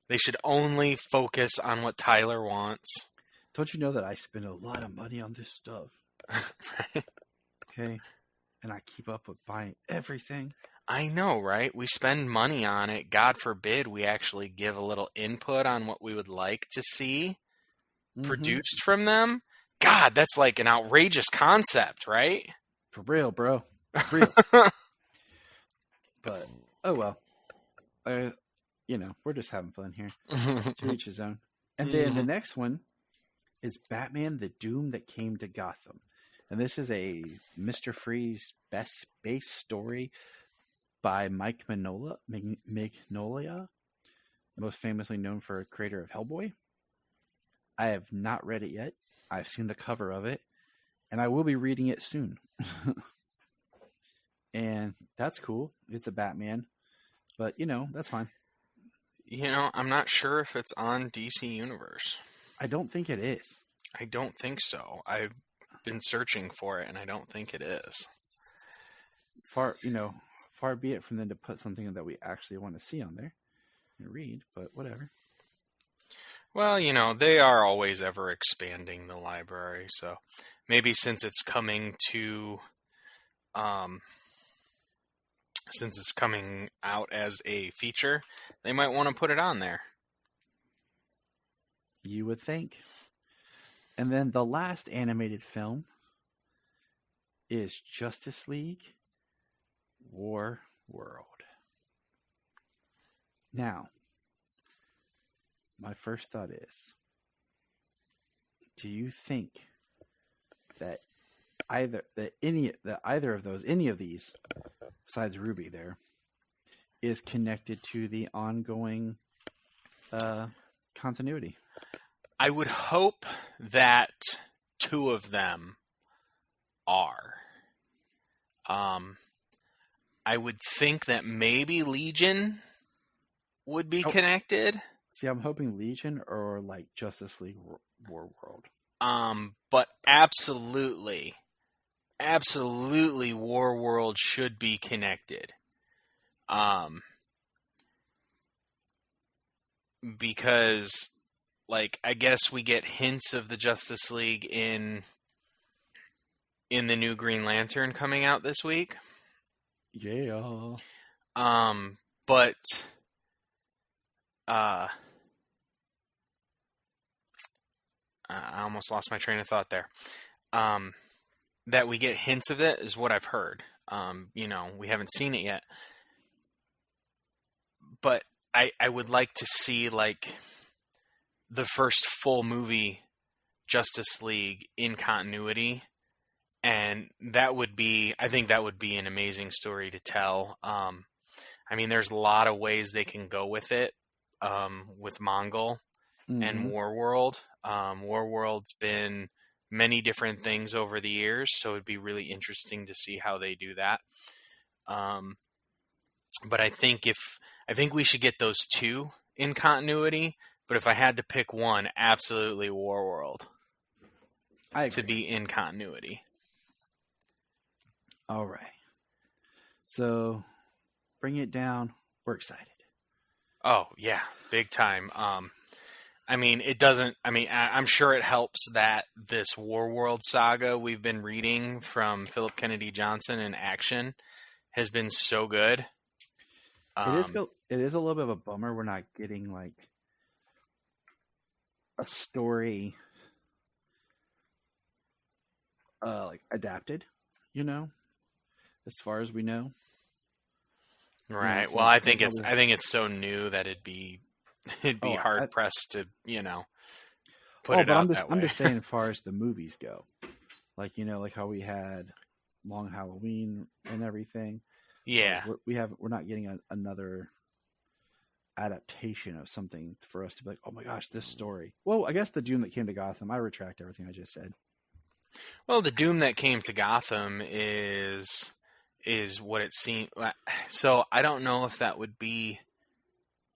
They should only focus on what Tyler wants. Don't you know that I spend a lot of money on this stuff? Okay? And I keep up with buying everything. I know, right? We spend money on it. God forbid we actually give a little input on what we would like to see produced from them. God, that's like an outrageous concept, right? For real, bro. For real. But, oh well. We're just having fun here. To each his own. And then the next one is Batman: The Doom That Came to Gotham. And this is a Mr. Freeze base story by Mike Mignola, most famously known for creator of Hellboy. I have not read it yet. I've seen the cover of it, and I will be reading it soon. And that's cool. It's a Batman, but that's fine. I'm not sure if it's on DC Universe. I don't think it is. I don't think so. I've been searching for it, and I don't think it is. Far be it from them to put something that we actually want to see on there and read, but whatever. Well, they are always ever expanding the library, so maybe since it's coming out as a feature, they might want to put it on there. You would think. And then the last animated film is Justice League War World. Now, my first thought is, do you think that any of these, besides Ruby there, is connected to the ongoing continuity? I would hope that two of them are. I would think that maybe Legion would be connected. See, I'm hoping Legion or like Justice League War World. But absolutely War World should be connected. Because, I guess we get hints of the Justice League in the new Green Lantern coming out this week. Yeah. But I almost lost my train of thought there. That we get hints of it is what I've heard. We haven't seen it yet. But I would like to see, the first full movie Justice League in continuity And I think that would be an amazing story to tell. I mean, there's a lot of ways they can go with it, with Mongol and Warworld. Warworld's been many different things over the years, so it'd be really interesting to see how they do that. But I think we should get those two in continuity. But if I had to pick one, absolutely Warworld to be in continuity. All right. So, bring it down. We're excited. Oh, yeah. Big time. I mean, I'm sure it helps that this Warworld saga we've been reading from Philip Kennedy Johnson in action has been so good. It is a little bit of a bummer we're not getting, like, a story, like, adapted, as far as we know. Right. Well, I think it's so new that it'd be hard pressed to, put it out that way. I'm just saying, as far as the movies go, like, like how we had Long Halloween and everything. Yeah. We're not getting another adaptation of something for us to be like, oh my gosh, this story. Well, I guess the Doom that came to Gotham. I retract everything I just said. Well, the Doom that came to Gotham is what it seemed. So I don't know if that would be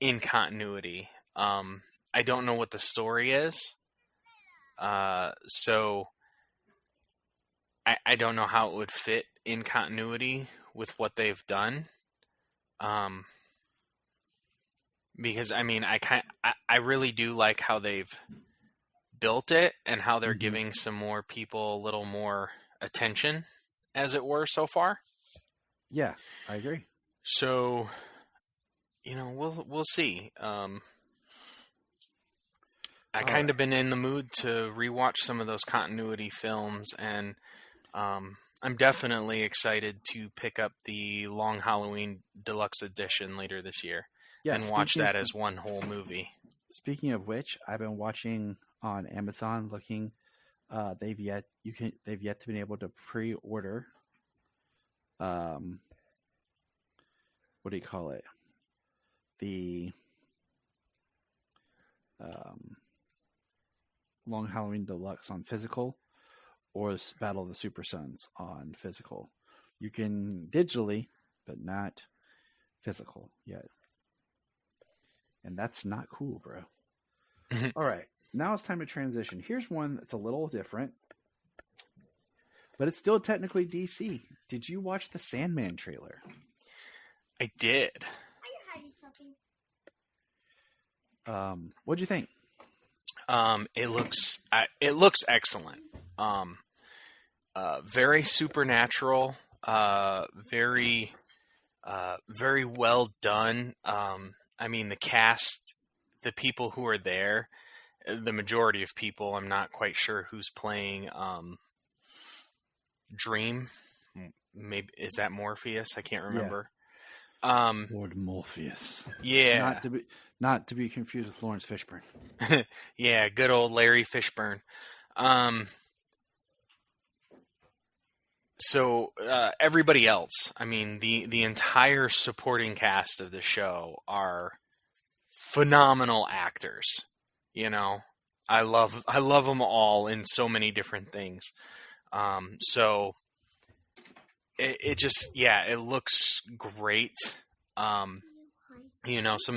in continuity. I don't know what the story is. So I don't know how it would fit in continuity with what they've done. Because I mean, I really do like how they've built it and how they're giving some more people a little more attention, as it were, so far. Yeah, I agree. So, we'll see. I kind of been in the mood to rewatch some of those continuity films, and I'm definitely excited to pick up the Long Halloween Deluxe Edition later this year and watch that as one whole movie. Speaking of which, I've been watching on Amazon, looking. They've yet to be able to pre-order. What do you call it? The Long Halloween Deluxe on physical, or Battle of the Super Sons on physical. You can digitally, but not physical yet. And that's not cool, bro. All right. Now it's time to transition. Here's one that's a little different, but it's still technically DC. Did you watch the Sandman trailer? I did. What'd you think? It looks excellent. Very supernatural. Very well done. I mean, the cast, the people who are there, the majority of people, I'm not quite sure who's playing Dream. Maybe is that Morpheus? I can't remember. Yeah. Lord Morpheus. Yeah. Not to be confused with Lawrence Fishburne. Yeah, good old Larry Fishburne. So everybody else, I mean, the entire supporting cast of the show are phenomenal actors. I love them all in so many different things. So it looks great. Some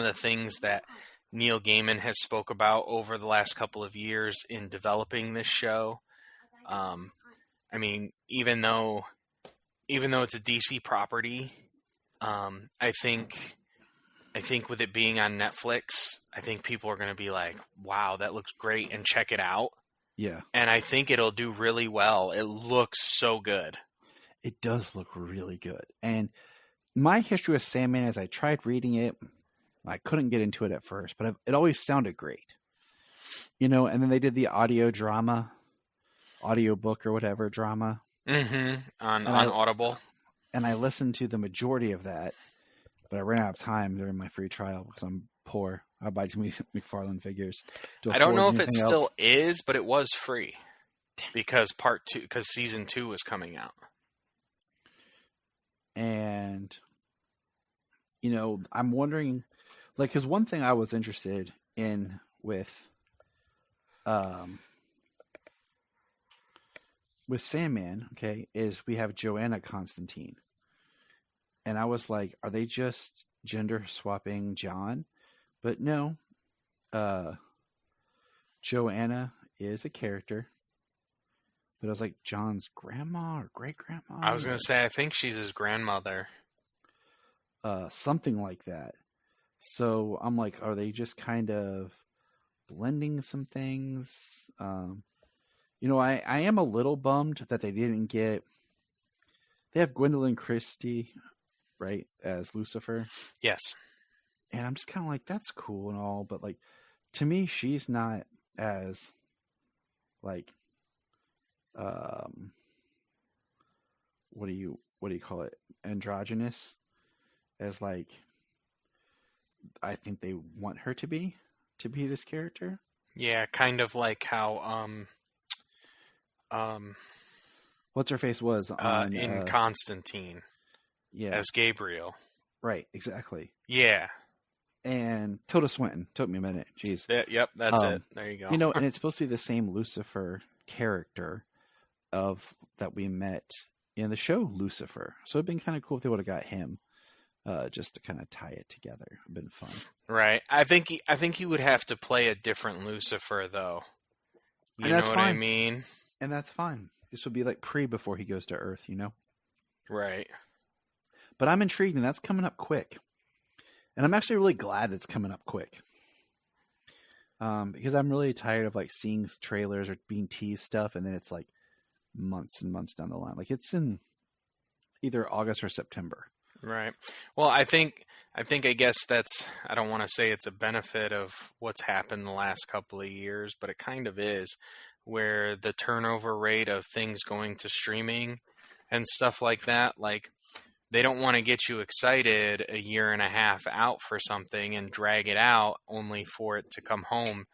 of the things that Neil Gaiman has spoke about over the last couple of years in developing this show. I mean, even though it's a DC property, I think with it being on Netflix, I think people are going to be like, wow, that looks great, and check it out. Yeah. And I think it'll do really well. It looks so good. It does look really good. And my history with Sandman is I tried reading it. I couldn't get into it at first, but it always sounded great. And then they did the audiobook or whatever drama. On Audible. And I listened to the majority of that, but I ran out of time during my free trial because I'm poor. I buy too many McFarlane figures. I don't know if it still is, but it was free. because season 2 was coming out. And, I'm wondering, because one thing I was interested in with Sandman, okay, is we have Joanna Constantine. And I was like, are they just gender swapping John? But no. Joanna is a character. But I was like, John's grandma or great-grandma? I was going to say, I think she's his grandmother. Something like that. So I'm like, are they just kind of blending some things? I am a little bummed that they didn't get... They have Gwendolyn Christie, right, as Lucifer. Yes. And I'm just kind of like, that's cool and all, but like, to me, she's not as like, what do you call it? Androgynous as like, I think they want her to be this character. Yeah, kind of like how, what's her face was on in Constantine. Yeah. As Gabriel. Right, exactly. Yeah. And Tilda Swinton. Took me a minute. Jeez. Yep, that's it. There you go. And it's supposed to be the same Lucifer character that we met in the show Lucifer. So it'd been kind of cool if they would have got him, just to kind of tie it together. It'd been fun. Right. I think he would have to play a different Lucifer, though. You know what I mean? And that's fine. This would be like before he goes to Earth, Right. But I'm intrigued, and that's coming up quick. And I'm actually really glad it's coming up quick. Because I'm really tired of like seeing trailers or being teased stuff, and then it's like months and months down the line. Like it's in either August or September. Right. Well, I guess that's, I don't want to say it's a benefit of what's happened the last couple of years, but it kind of is, where the turnover rate of things going to streaming and stuff like that, like they don't want to get you excited a year and a half out for something and drag it out only for it to come home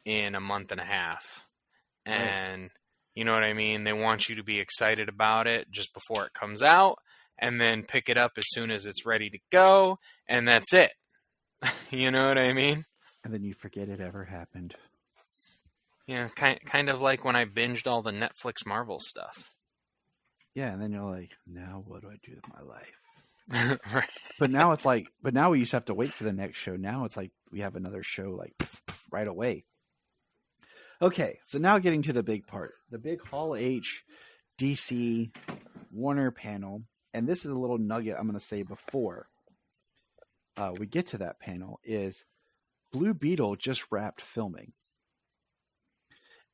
in a month and a half. And you know what I mean? They want you to be excited about it just before it comes out and then pick it up as soon as it's ready to go. And that's it. You know what I mean? And then you forget it ever happened. Yeah, kind of like when I binged all the Netflix Marvel stuff. Yeah, and then you're like, now what do I do with my life? Right. But now it's like, now we used to have to wait for the next show. Now it's like we have another show like right away. Okay, so now getting to the big part. The big Hall H DC Warner panel. And this is a little nugget I'm going to say before we get to that panel is Blue Beetle just wrapped filming.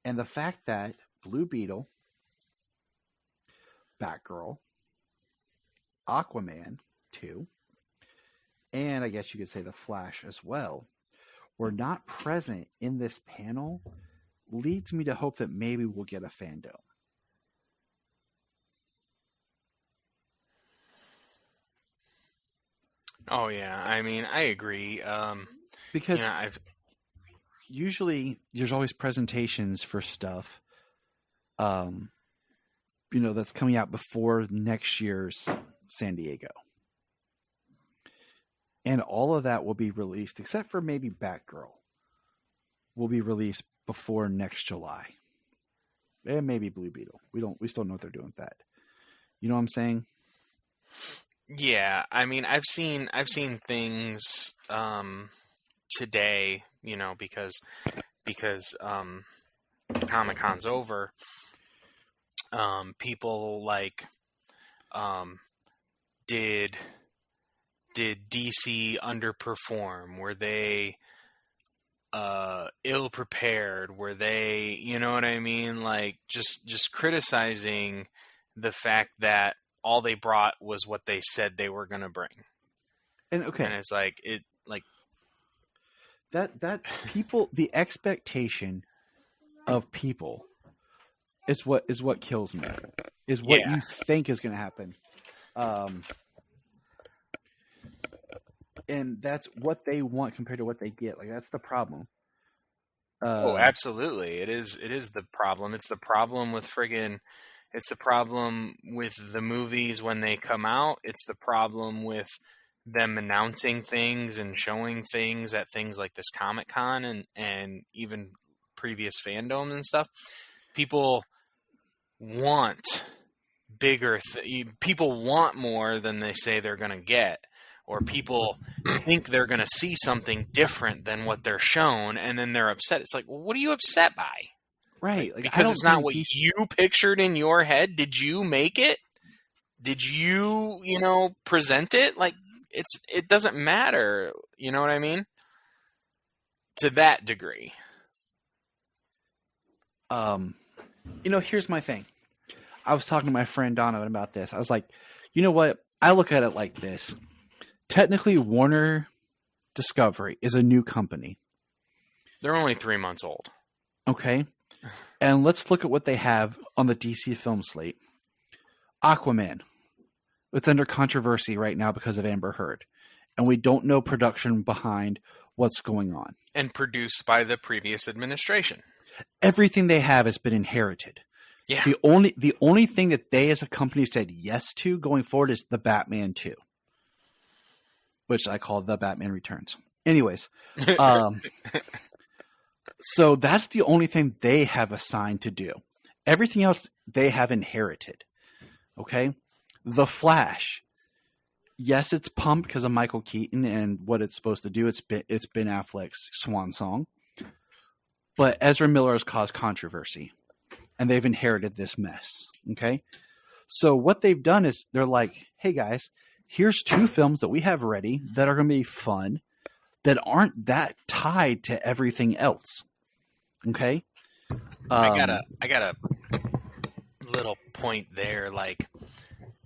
And the fact that Blue Beetle, Batgirl, Aquaman 2, and I guess you could say the Flash as well, were not present in this panel leads me to hope that maybe we'll get a fandom. Oh yeah, I mean, I agree. Because usually there's always presentations for stuff, that's coming out before next year's San Diego. And all of that will be released, except for maybe Batgirl, will be released before next July. And maybe Blue Beetle. We still don't know what they're doing with that. You know what I'm saying? Yeah, I mean, I've seen things today, because Comic-Con's over. People like did DC underperform? Were they ill prepared? Were they, you know what I mean? Like just criticizing the fact that all they brought was what they said they were going to bring. And it's like that people, the expectation of people is what kills me. Is what you think is going to happen. And that's what they want compared to what they get. Like, that's the problem. Oh, absolutely. It is the problem. It's the problem with it's the problem with the movies when they come out. It's the problem with them announcing things and showing things at things like this Comic-Con and even previous fandom and stuff. People want people want more than they say they're going to get, or people think they're going to see something different than what they're shown, and then they're upset. It's like, well, what are you upset by? Right. Because it's not what you pictured in your head. Did you make it? Did you, present it? Like, it doesn't matter. You know what I mean? To that degree. Here's my thing. I was talking to my friend Donovan about this. I was like, you know what? I look at it like this. Technically, Warner Discovery is a new company. They're only 3 months old. Okay. And let's look at what they have on the DC film slate. Aquaman. It's under controversy right now because of Amber Heard. And we don't know production behind what's going on. And produced by the previous administration. Everything they have has been inherited. Yeah. The only thing that they as a company said yes to going forward is the Batman 2. Which I call the Batman Returns. Anyways. So that's the only thing they have assigned to do. Everything else they have inherited. Okay? The Flash. Yes, it's pumped because of Michael Keaton and what it's supposed to do. It's Ben Affleck's swan song. But Ezra Miller has caused controversy. And they've inherited this mess. Okay? So what they've done is they're like, hey guys, here's 2 films that we have ready that are going to be fun that aren't that tied to everything else. Okay? I got a little point there. Like,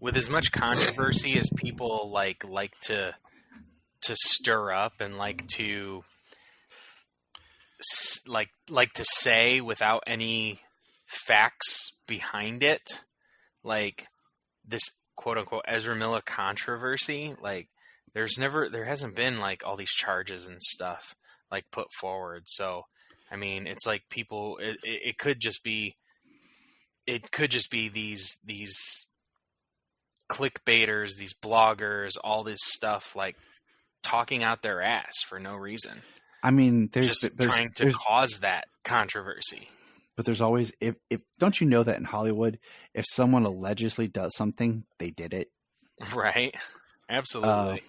with as much controversy as people like to stir up and like to say without any facts behind it, like this quote unquote Ezra Miller controversy, like there hasn't been like all these charges and stuff like put forward. So I mean, it's like people, it could just be these clickbaiters, these bloggers, all this stuff like talking out their ass for no reason. I mean, there's trying to cause that controversy. But there's always, if don't you know that in Hollywood, if someone allegedly does something, they did it. Right. Absolutely.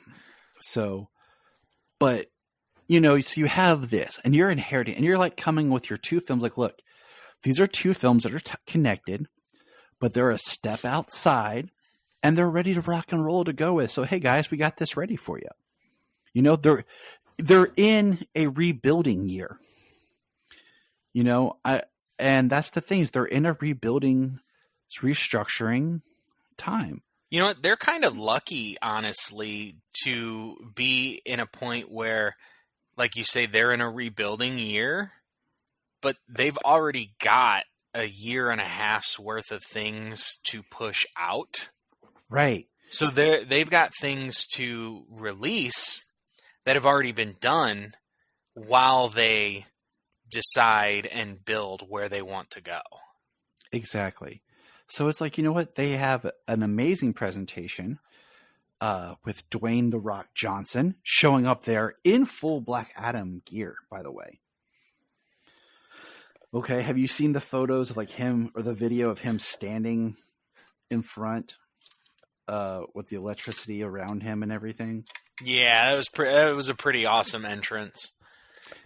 But so you have this and you're inheriting and you're like coming with your 2 films. Like, look, these are 2 films that are connected, but they're a step outside and they're ready to rock and roll to go with. So, hey guys, we got this ready for you. They're in a rebuilding year. And that's the thing is they're in a rebuilding, restructuring time. You know what? They're kind of lucky, honestly, to be in a point where, like you say, they're in a rebuilding year, but they've already got a year and a half's worth of things to push out. Right. So they've got things to release that have already been done while they decide and build where they want to go. Exactly. So it's like, you know what? They have an amazing presentation with Dwayne "The Rock" Johnson showing up there in full Black Adam gear, by the way. Okay. Have you seen the photos of like him or the video of him standing in front with the electricity around him and everything? Yeah, it was a pretty awesome entrance.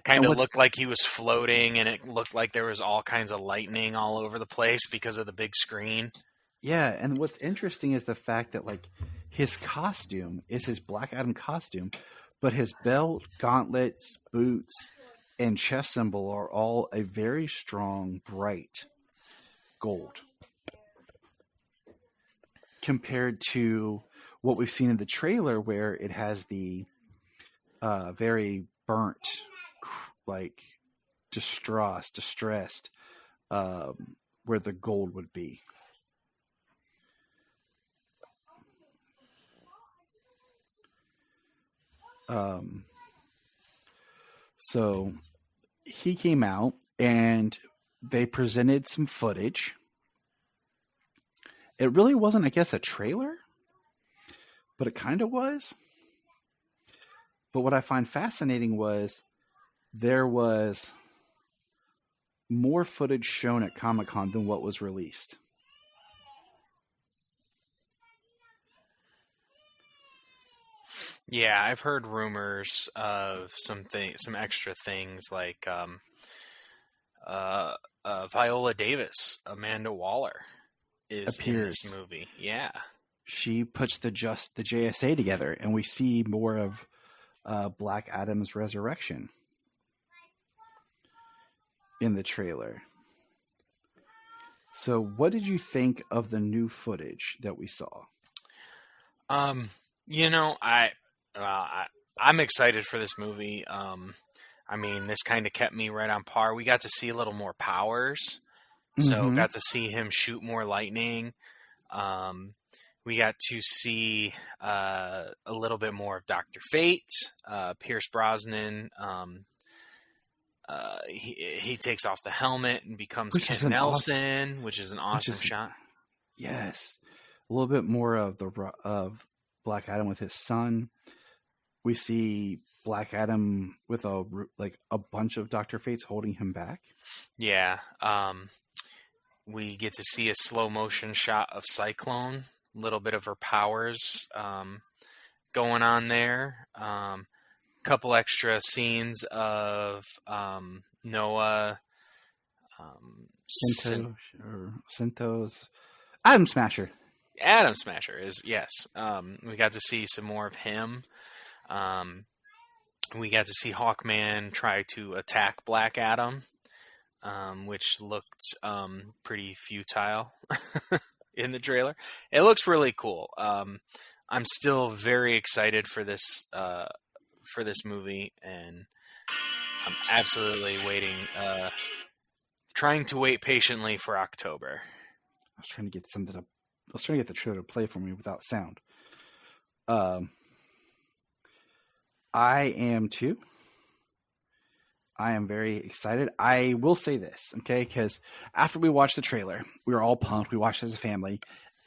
Kind of looked like he was floating, and it looked like there was all kinds of lightning all over the place because of the big screen. Yeah, and what's interesting is the fact that like his costume is his Black Adam costume, but his belt, gauntlets, boots, and chest symbol are all a very strong, bright gold. Compared to what we've seen in the trailer where it has the very burnt, like distressed, where the gold would be. So, he came out and they presented some footage. It really wasn't, I guess, a trailer, but it kind of was. But what I find fascinating was there was more footage shown at Comic-Con than what was released. Yeah, I've heard rumors of some extra things like Viola Davis, Amanda Waller, is in this movie. Yeah, she puts the JSA together, and we see more of Black Adam's resurrection in the trailer. So, what did you think of the new footage that we saw? You know, I'm excited for this movie. I mean, this kind of kept me right on par. We got to see a little more powers, so got to see him shoot more lightning. We got to see a little bit more of Dr. Fate, Pierce Brosnan. He takes off the helmet and becomes Ken Nelson, which is an awesome shot. Yes, a little bit more of Black Adam with his son. We see Black Adam with a bunch of Dr. Fates holding him back. Yeah. We get to see a slow motion shot of Cyclone, a little bit of her powers going on there. Couple extra scenes of Noah, Cinto's Atom Smasher. Atom Smasher is, yes. We got to see some more of him. We got to see Hawkman try to attack Black Adam, which looked pretty futile in the trailer. It looks really cool. I'm still very excited for this movie, and I'm absolutely waiting, trying to wait patiently for October. I was trying to get the trailer to play for me without sound. I am too. I am very excited. I will say this, okay? Because after we watched the trailer, we were all pumped. We watched it as a family.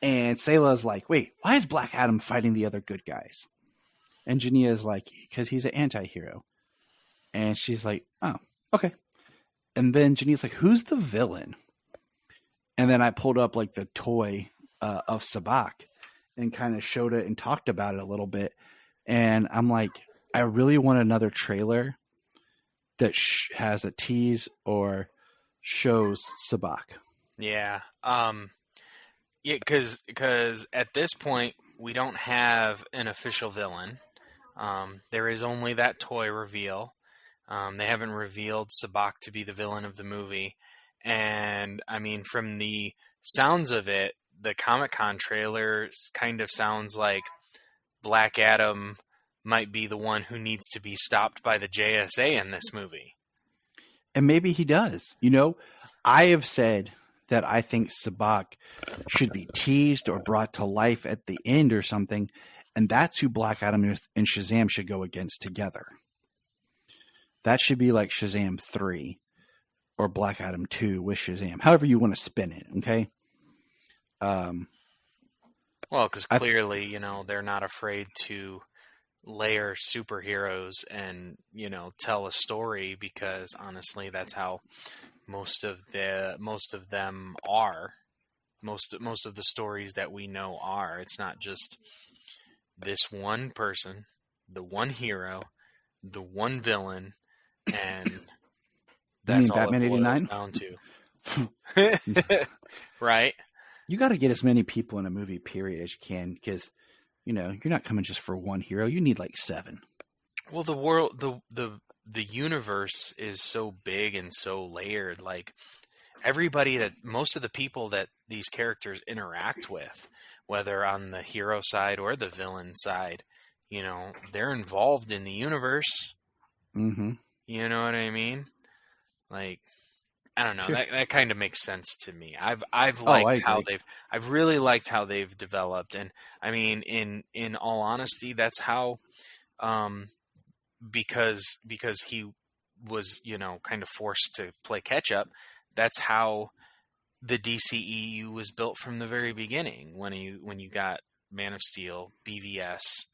And Sayla's like, wait, why is Black Adam fighting the other good guys? And Jania's like, because he's an anti-hero. And she's like, oh, okay. And then Jania's like, who's the villain? And then I pulled up like the toy of Sabak and kind of showed it and talked about it a little bit. And I'm like, I really want another trailer that has a tease or shows Sabak. Yeah. Yeah, because at this point, we don't have an official villain. There is only that toy reveal. They haven't revealed Sabak to be the villain of the movie. And, I mean, from the sounds of it, the Comic-Con trailer kind of sounds like Black Adam might be the one who needs to be stopped by the JSA in this movie. And maybe he does. You know, I have said that I think Sabak should be teased or brought to life at the end or something. And that's who Black Adam and Shazam should go against together. That should be like Shazam 3 or Black Adam 2 with Shazam. However you want to spin it, okay? Well, because clearly, you know, they're not afraid to layer superheroes and, you know, tell a story, because honestly that's how most of them are. Most of the stories that we know are. It's not just this one person, the one hero, the one villain, and that's all Batman it boils down to. Right? You got to get as many people in a movie period as you can, because you know, you're not coming just for one hero. You need like 7. Well, the world, the universe is so big and so layered. Like most of the people that these characters interact with, whether on the hero side or the villain side, you know, they're involved in the universe. Mm-hmm. You know what I mean? Like, I don't know. Sure. That kind of makes sense to me. I've really liked how they've developed, and I mean, in all honesty, that's how, because was, kind of forced to play catch up. That's how the DCEU was built from the very beginning. When you got Man of Steel, BVS,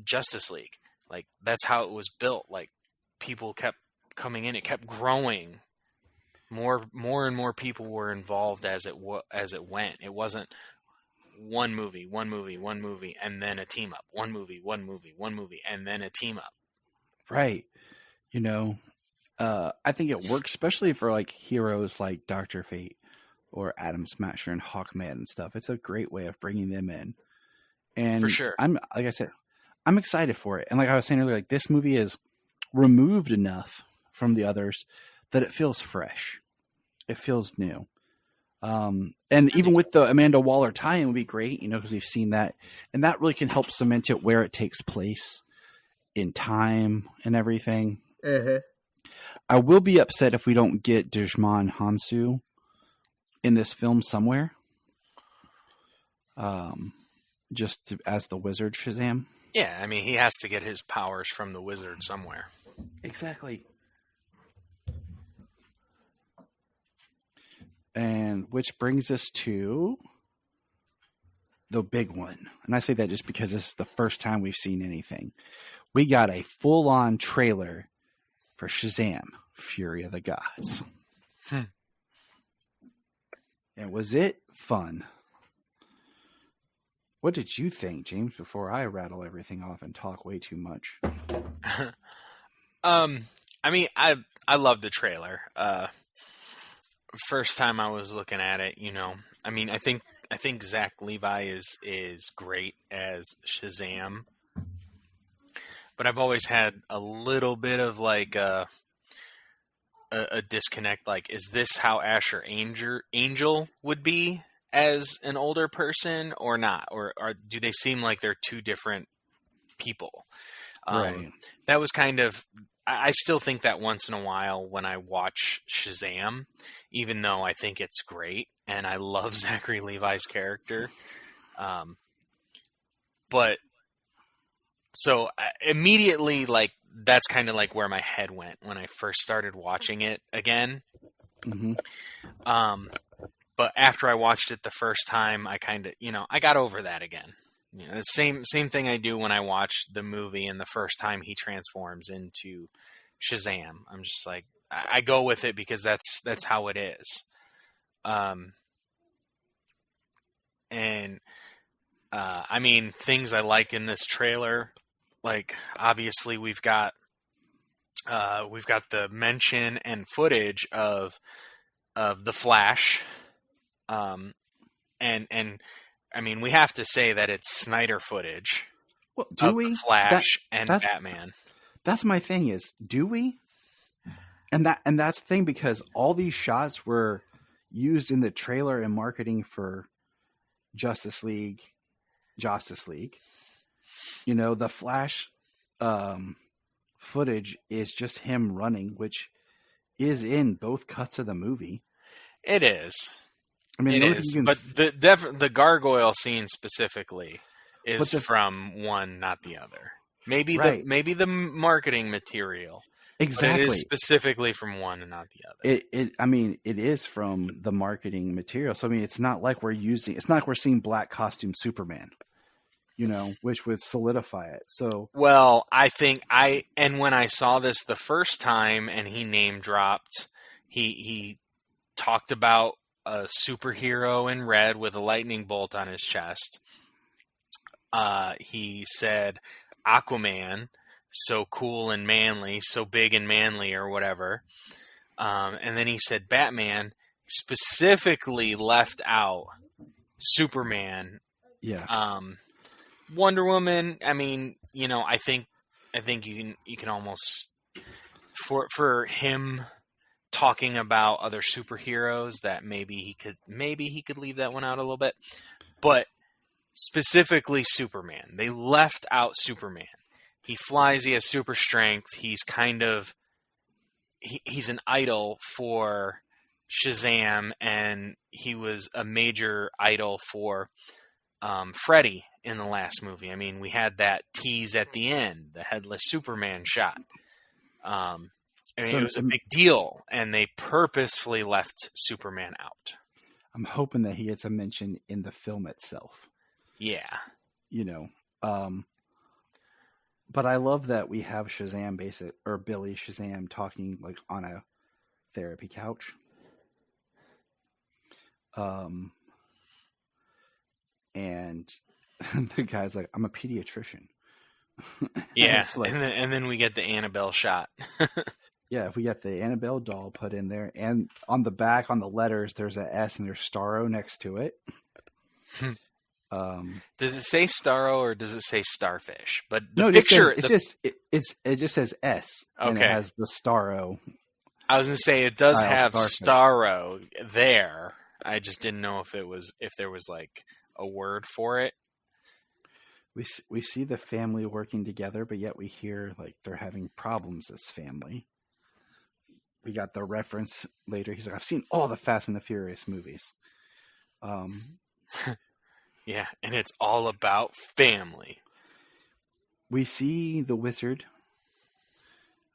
Justice League, like that's how it was built. Like people kept coming in, it kept growing. More and more people were involved as it went. It wasn't one movie, and then a team up. One movie, and then a team up. Right. I think it works especially for like heroes like Dr. Fate or Atom Smasher and Hawkman and stuff. It's a great way of bringing them in. And for sure. I'm excited for it. And like I was saying earlier, like this movie is removed enough from the others that it feels fresh. It feels new. And even with the Amanda Waller tie-in would be great, because we've seen that. And that really can help cement it where it takes place in time and everything. Mm-hmm. I will be upset if we don't get Djimon Hounsou in this film somewhere. Just as the wizard Shazam. Yeah, I mean, he has to get his powers from the wizard somewhere. Exactly. And which brings us to the big one. And I say that just because this is the first time we've seen anything. We got a full-on trailer for Shazam, Fury of the Gods. And was it fun? What did you think, James, before I rattle everything off and talk way too much? I mean, I love the trailer. First time I was looking at it, I mean, I think Zach Levi is great as Shazam, but I've always had a little bit of like a disconnect. Like, is this how Asher Angel would be as an older person or not? Or do they seem like they're two different people? Right. That was kind of, I still think that once in a while when I watch Shazam, even though I think it's great and I love Zachary Levi's character. But so immediately, like, that's kind of like where my head went when I first started watching it again. Mm-hmm. But after I watched it the first time, I kind of, I got over that again. The same thing I do when I watch the movie and the first time he transforms into Shazam. I'm just like, I go with it because that's how it is. I mean, things I like in this trailer, like obviously we've got the mention and footage of the Flash, and I mean, we have to say that it's Snyder footage. Well, do of we? The Flash and Batman. That's my thing is, do we? And that's the thing, because all these shots were used in the trailer and marketing for Justice League. The Flash footage is just him running, which is in both cuts of the movie. It is. I mean, it is, but the gargoyle scene specifically is from one, not the other. Maybe the marketing material. Exactly. But it is specifically from one and not the other. It is from the marketing material. So I mean, it's not like we're seeing black costume Superman, which would solidify it. So well, I think when I saw this the first time and he name dropped, he talked about a superhero in red with a lightning bolt on his chest. He said Aquaman, so cool and manly, so big and manly, or whatever. And then he said Batman, specifically left out Superman. Yeah. Wonder Woman. I mean, I think you can almost for him talking about other superheroes that maybe he could leave that one out a little bit, but specifically Superman. They left out Superman. He flies. He has super strength. He's he's an idol for Shazam, and he was a major idol for Freddy in the last movie. I mean, we had that tease at the end, the headless Superman shot. I mean, it was a big deal, and they purposefully left Superman out. I'm hoping that he gets a mention in the film itself. Yeah. But I love that we have Shazam Billy Shazam talking like on a therapy couch. And the guy's like, I'm a pediatrician. Yeah. Like, and then we get the Annabelle shot. Yeah, we got the Annabelle doll put in there, and on the back, on the letters, there's an S and there's Starro next to it. Does it say Starro or does it say Starfish? But the no, picture, it just says S, and it has the Starro. I was gonna say it does have Starro there. I just didn't know if there was like a word for it. We see the family working together, but yet we hear like they're having problems as family. We got the reference later. He's like, I've seen all the Fast and the Furious movies. Yeah, and it's all about family. We see the wizard.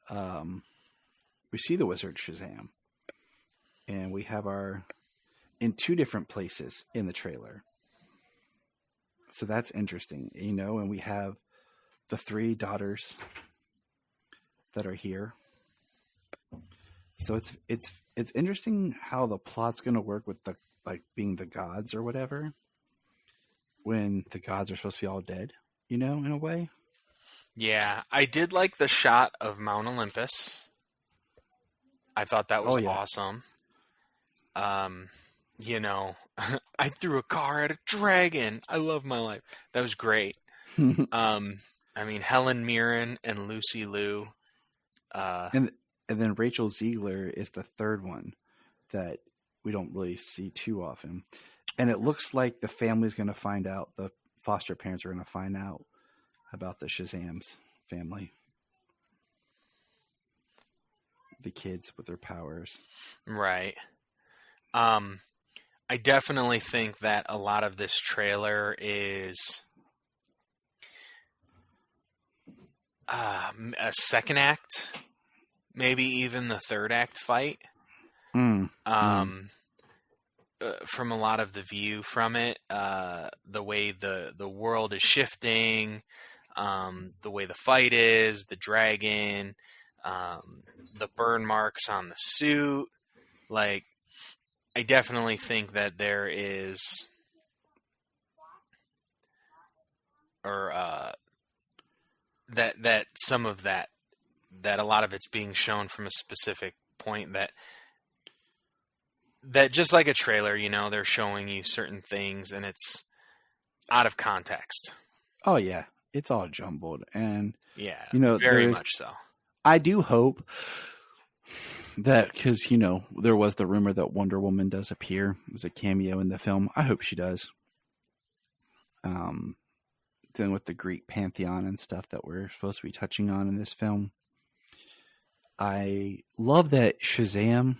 We see the wizard Shazam. And we have in two different places in the trailer. So that's interesting, and we have the three daughters that are here. So it's interesting how the plot's going to work with the like being the gods or whatever, when the gods are supposed to be all dead, in a way. Yeah, I did like the shot of Mount Olympus. I thought that was awesome. I threw a car at a dragon. I love my life. That was great. I mean, Helen Mirren and Lucy Liu. And then Rachel Ziegler is the third one that we don't really see too often. And it looks like the family's going to find out, the foster parents are going to find out about the Shazam's family. The kids with their powers. Right. I definitely think that a lot of this trailer is a second act, maybe even the third act fight. From a lot of the view from it, the way the world is shifting, the way the fight is, the dragon, the burn marks on the suit, like, I definitely think that there is, or that some of that a lot of it's being shown from a specific point, that just like a trailer, they're showing you certain things and it's out of context. Oh yeah, it's all jumbled, and yeah, very much so. I do hope that, because, there was the rumor that Wonder Woman does appear as a cameo in the film. I hope she does. Dealing with the Greek pantheon and stuff that we're supposed to be touching on in this film. I love that Shazam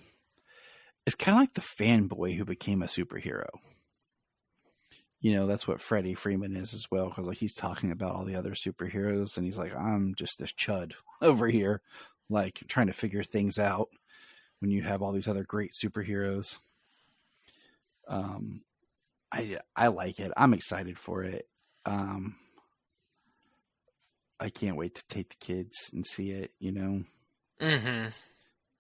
is kind of like the fanboy who became a superhero. That's what Freddie Freeman is as well, because like he's talking about all the other superheroes, and he's like, I'm just this chud over here, like trying to figure things out when you have all these other great superheroes. I like it. I'm excited for it. I can't wait to take the kids and see it, Mm-hmm.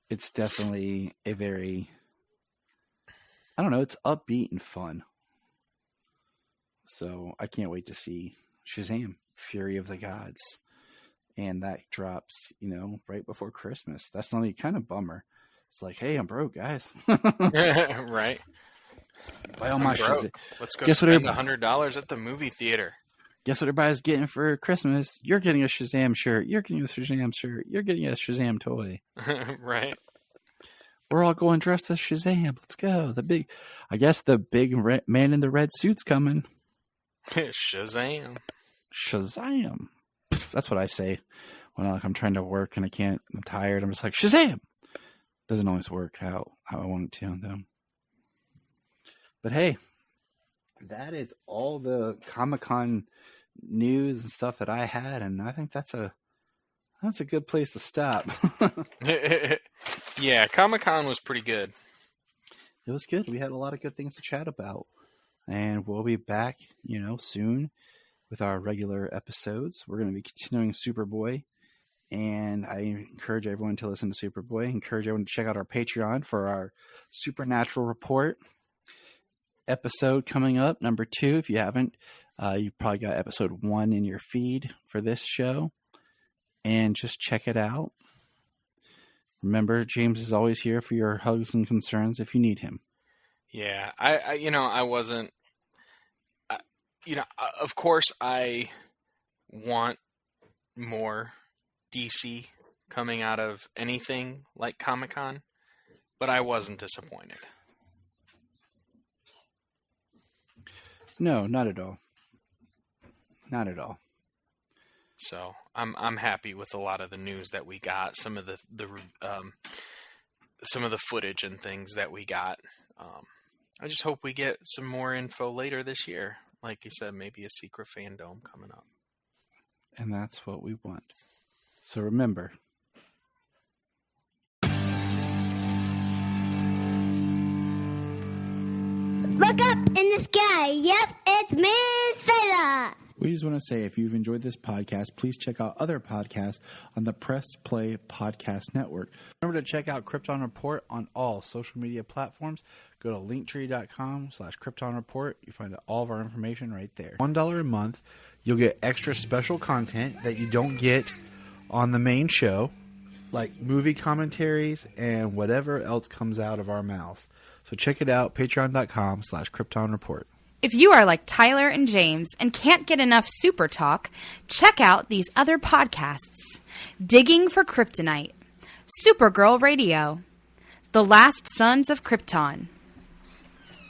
It's definitely a very, I don't know, it's upbeat and fun. So I can't wait to see Shazam, Fury of the Gods. And that drops, right before Christmas. That's the only kind of bummer. It's like, hey, I'm broke, guys. Right. Buy all my Shazam. Let's go spend $100 at the movie theater. Guess what everybody's getting for Christmas? You're getting a Shazam shirt. You're getting a Shazam shirt. You're getting a Shazam toy. Right. We're all going dressed as Shazam. Let's go. The big man in the red suit's coming. Shazam. Shazam. That's what I say when I'm trying to work and I'm tired. I'm just like, Shazam. Doesn't always work how I want it to, though. But hey, that is all the Comic-Con news and stuff that I had, and I think that's a That's a good place to stop. Yeah, Comic-Con was pretty good. It was good. We had a lot of good things to chat about. And we'll be back, soon with our regular episodes. We're going to be continuing Superboy. And I encourage everyone to listen to Superboy. I encourage everyone to check out our Patreon for our Supernatural Report episode coming up, number 2. If you haven't, you probably got episode 1 in your feed for this show. And just check it out. Remember, James is always here for your hugs and concerns if you need him. Yeah, I wasn't, of course I want more DC coming out of anything like Comic-Con, but I wasn't disappointed. No, not at all. Not at all. So I'm happy with a lot of the news that we got, some of the footage and things that we got. I just hope we get some more info later this year. Like you said, maybe a secret fandom coming up. And that's what we want. So remember. Look up in the sky. Yep, it's Miss Sailor. We just want to say, if you've enjoyed this podcast, please check out other podcasts on the Press Play Podcast Network. Remember to check out Krypton Report on all social media platforms. Go to linktree.com/Krypton Report. You find all of our information right there. $1 a month, you'll get extra special content that you don't get on the main show, like movie commentaries and whatever else comes out of our mouths. So check it out, patreon.com/Krypton Report. If you are like Tyler and James and can't get enough super talk, check out these other podcasts. Digging for Kryptonite, Supergirl Radio, The Last Sons of Krypton,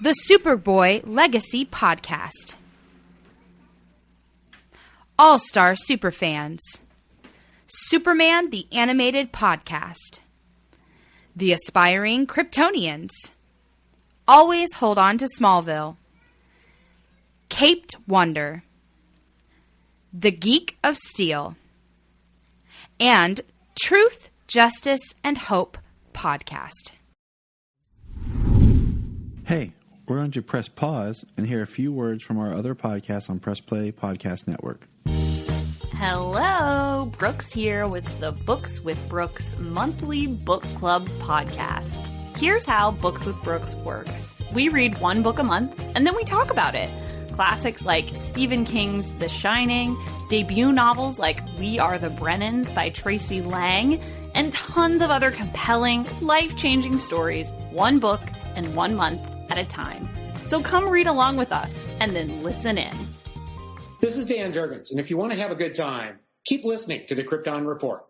the Superboy Legacy Podcast, All-Star Superfans, Superman the Animated Podcast, The Aspiring Kryptonians, Always Hold On to Smallville, Caped Wonder, The Geek of Steel, and Truth, Justice, and Hope Podcast. Hey, we're going to press pause and hear a few words from our other podcasts on Press Play Podcast Network. Hello, Brooks here with the Books with Brooks monthly book club podcast. Here's how Books with Brooks works. We read one book a month, and then we talk about it. Classics like Stephen King's The Shining, debut novels like We Are the Brennans by Tracy Lang, and tons of other compelling, life-changing stories, one book and 1 month at a time. So come read along with us, and then listen in. This is Dan Jurgens, and if you want to have a good time, keep listening to the Krypton Report.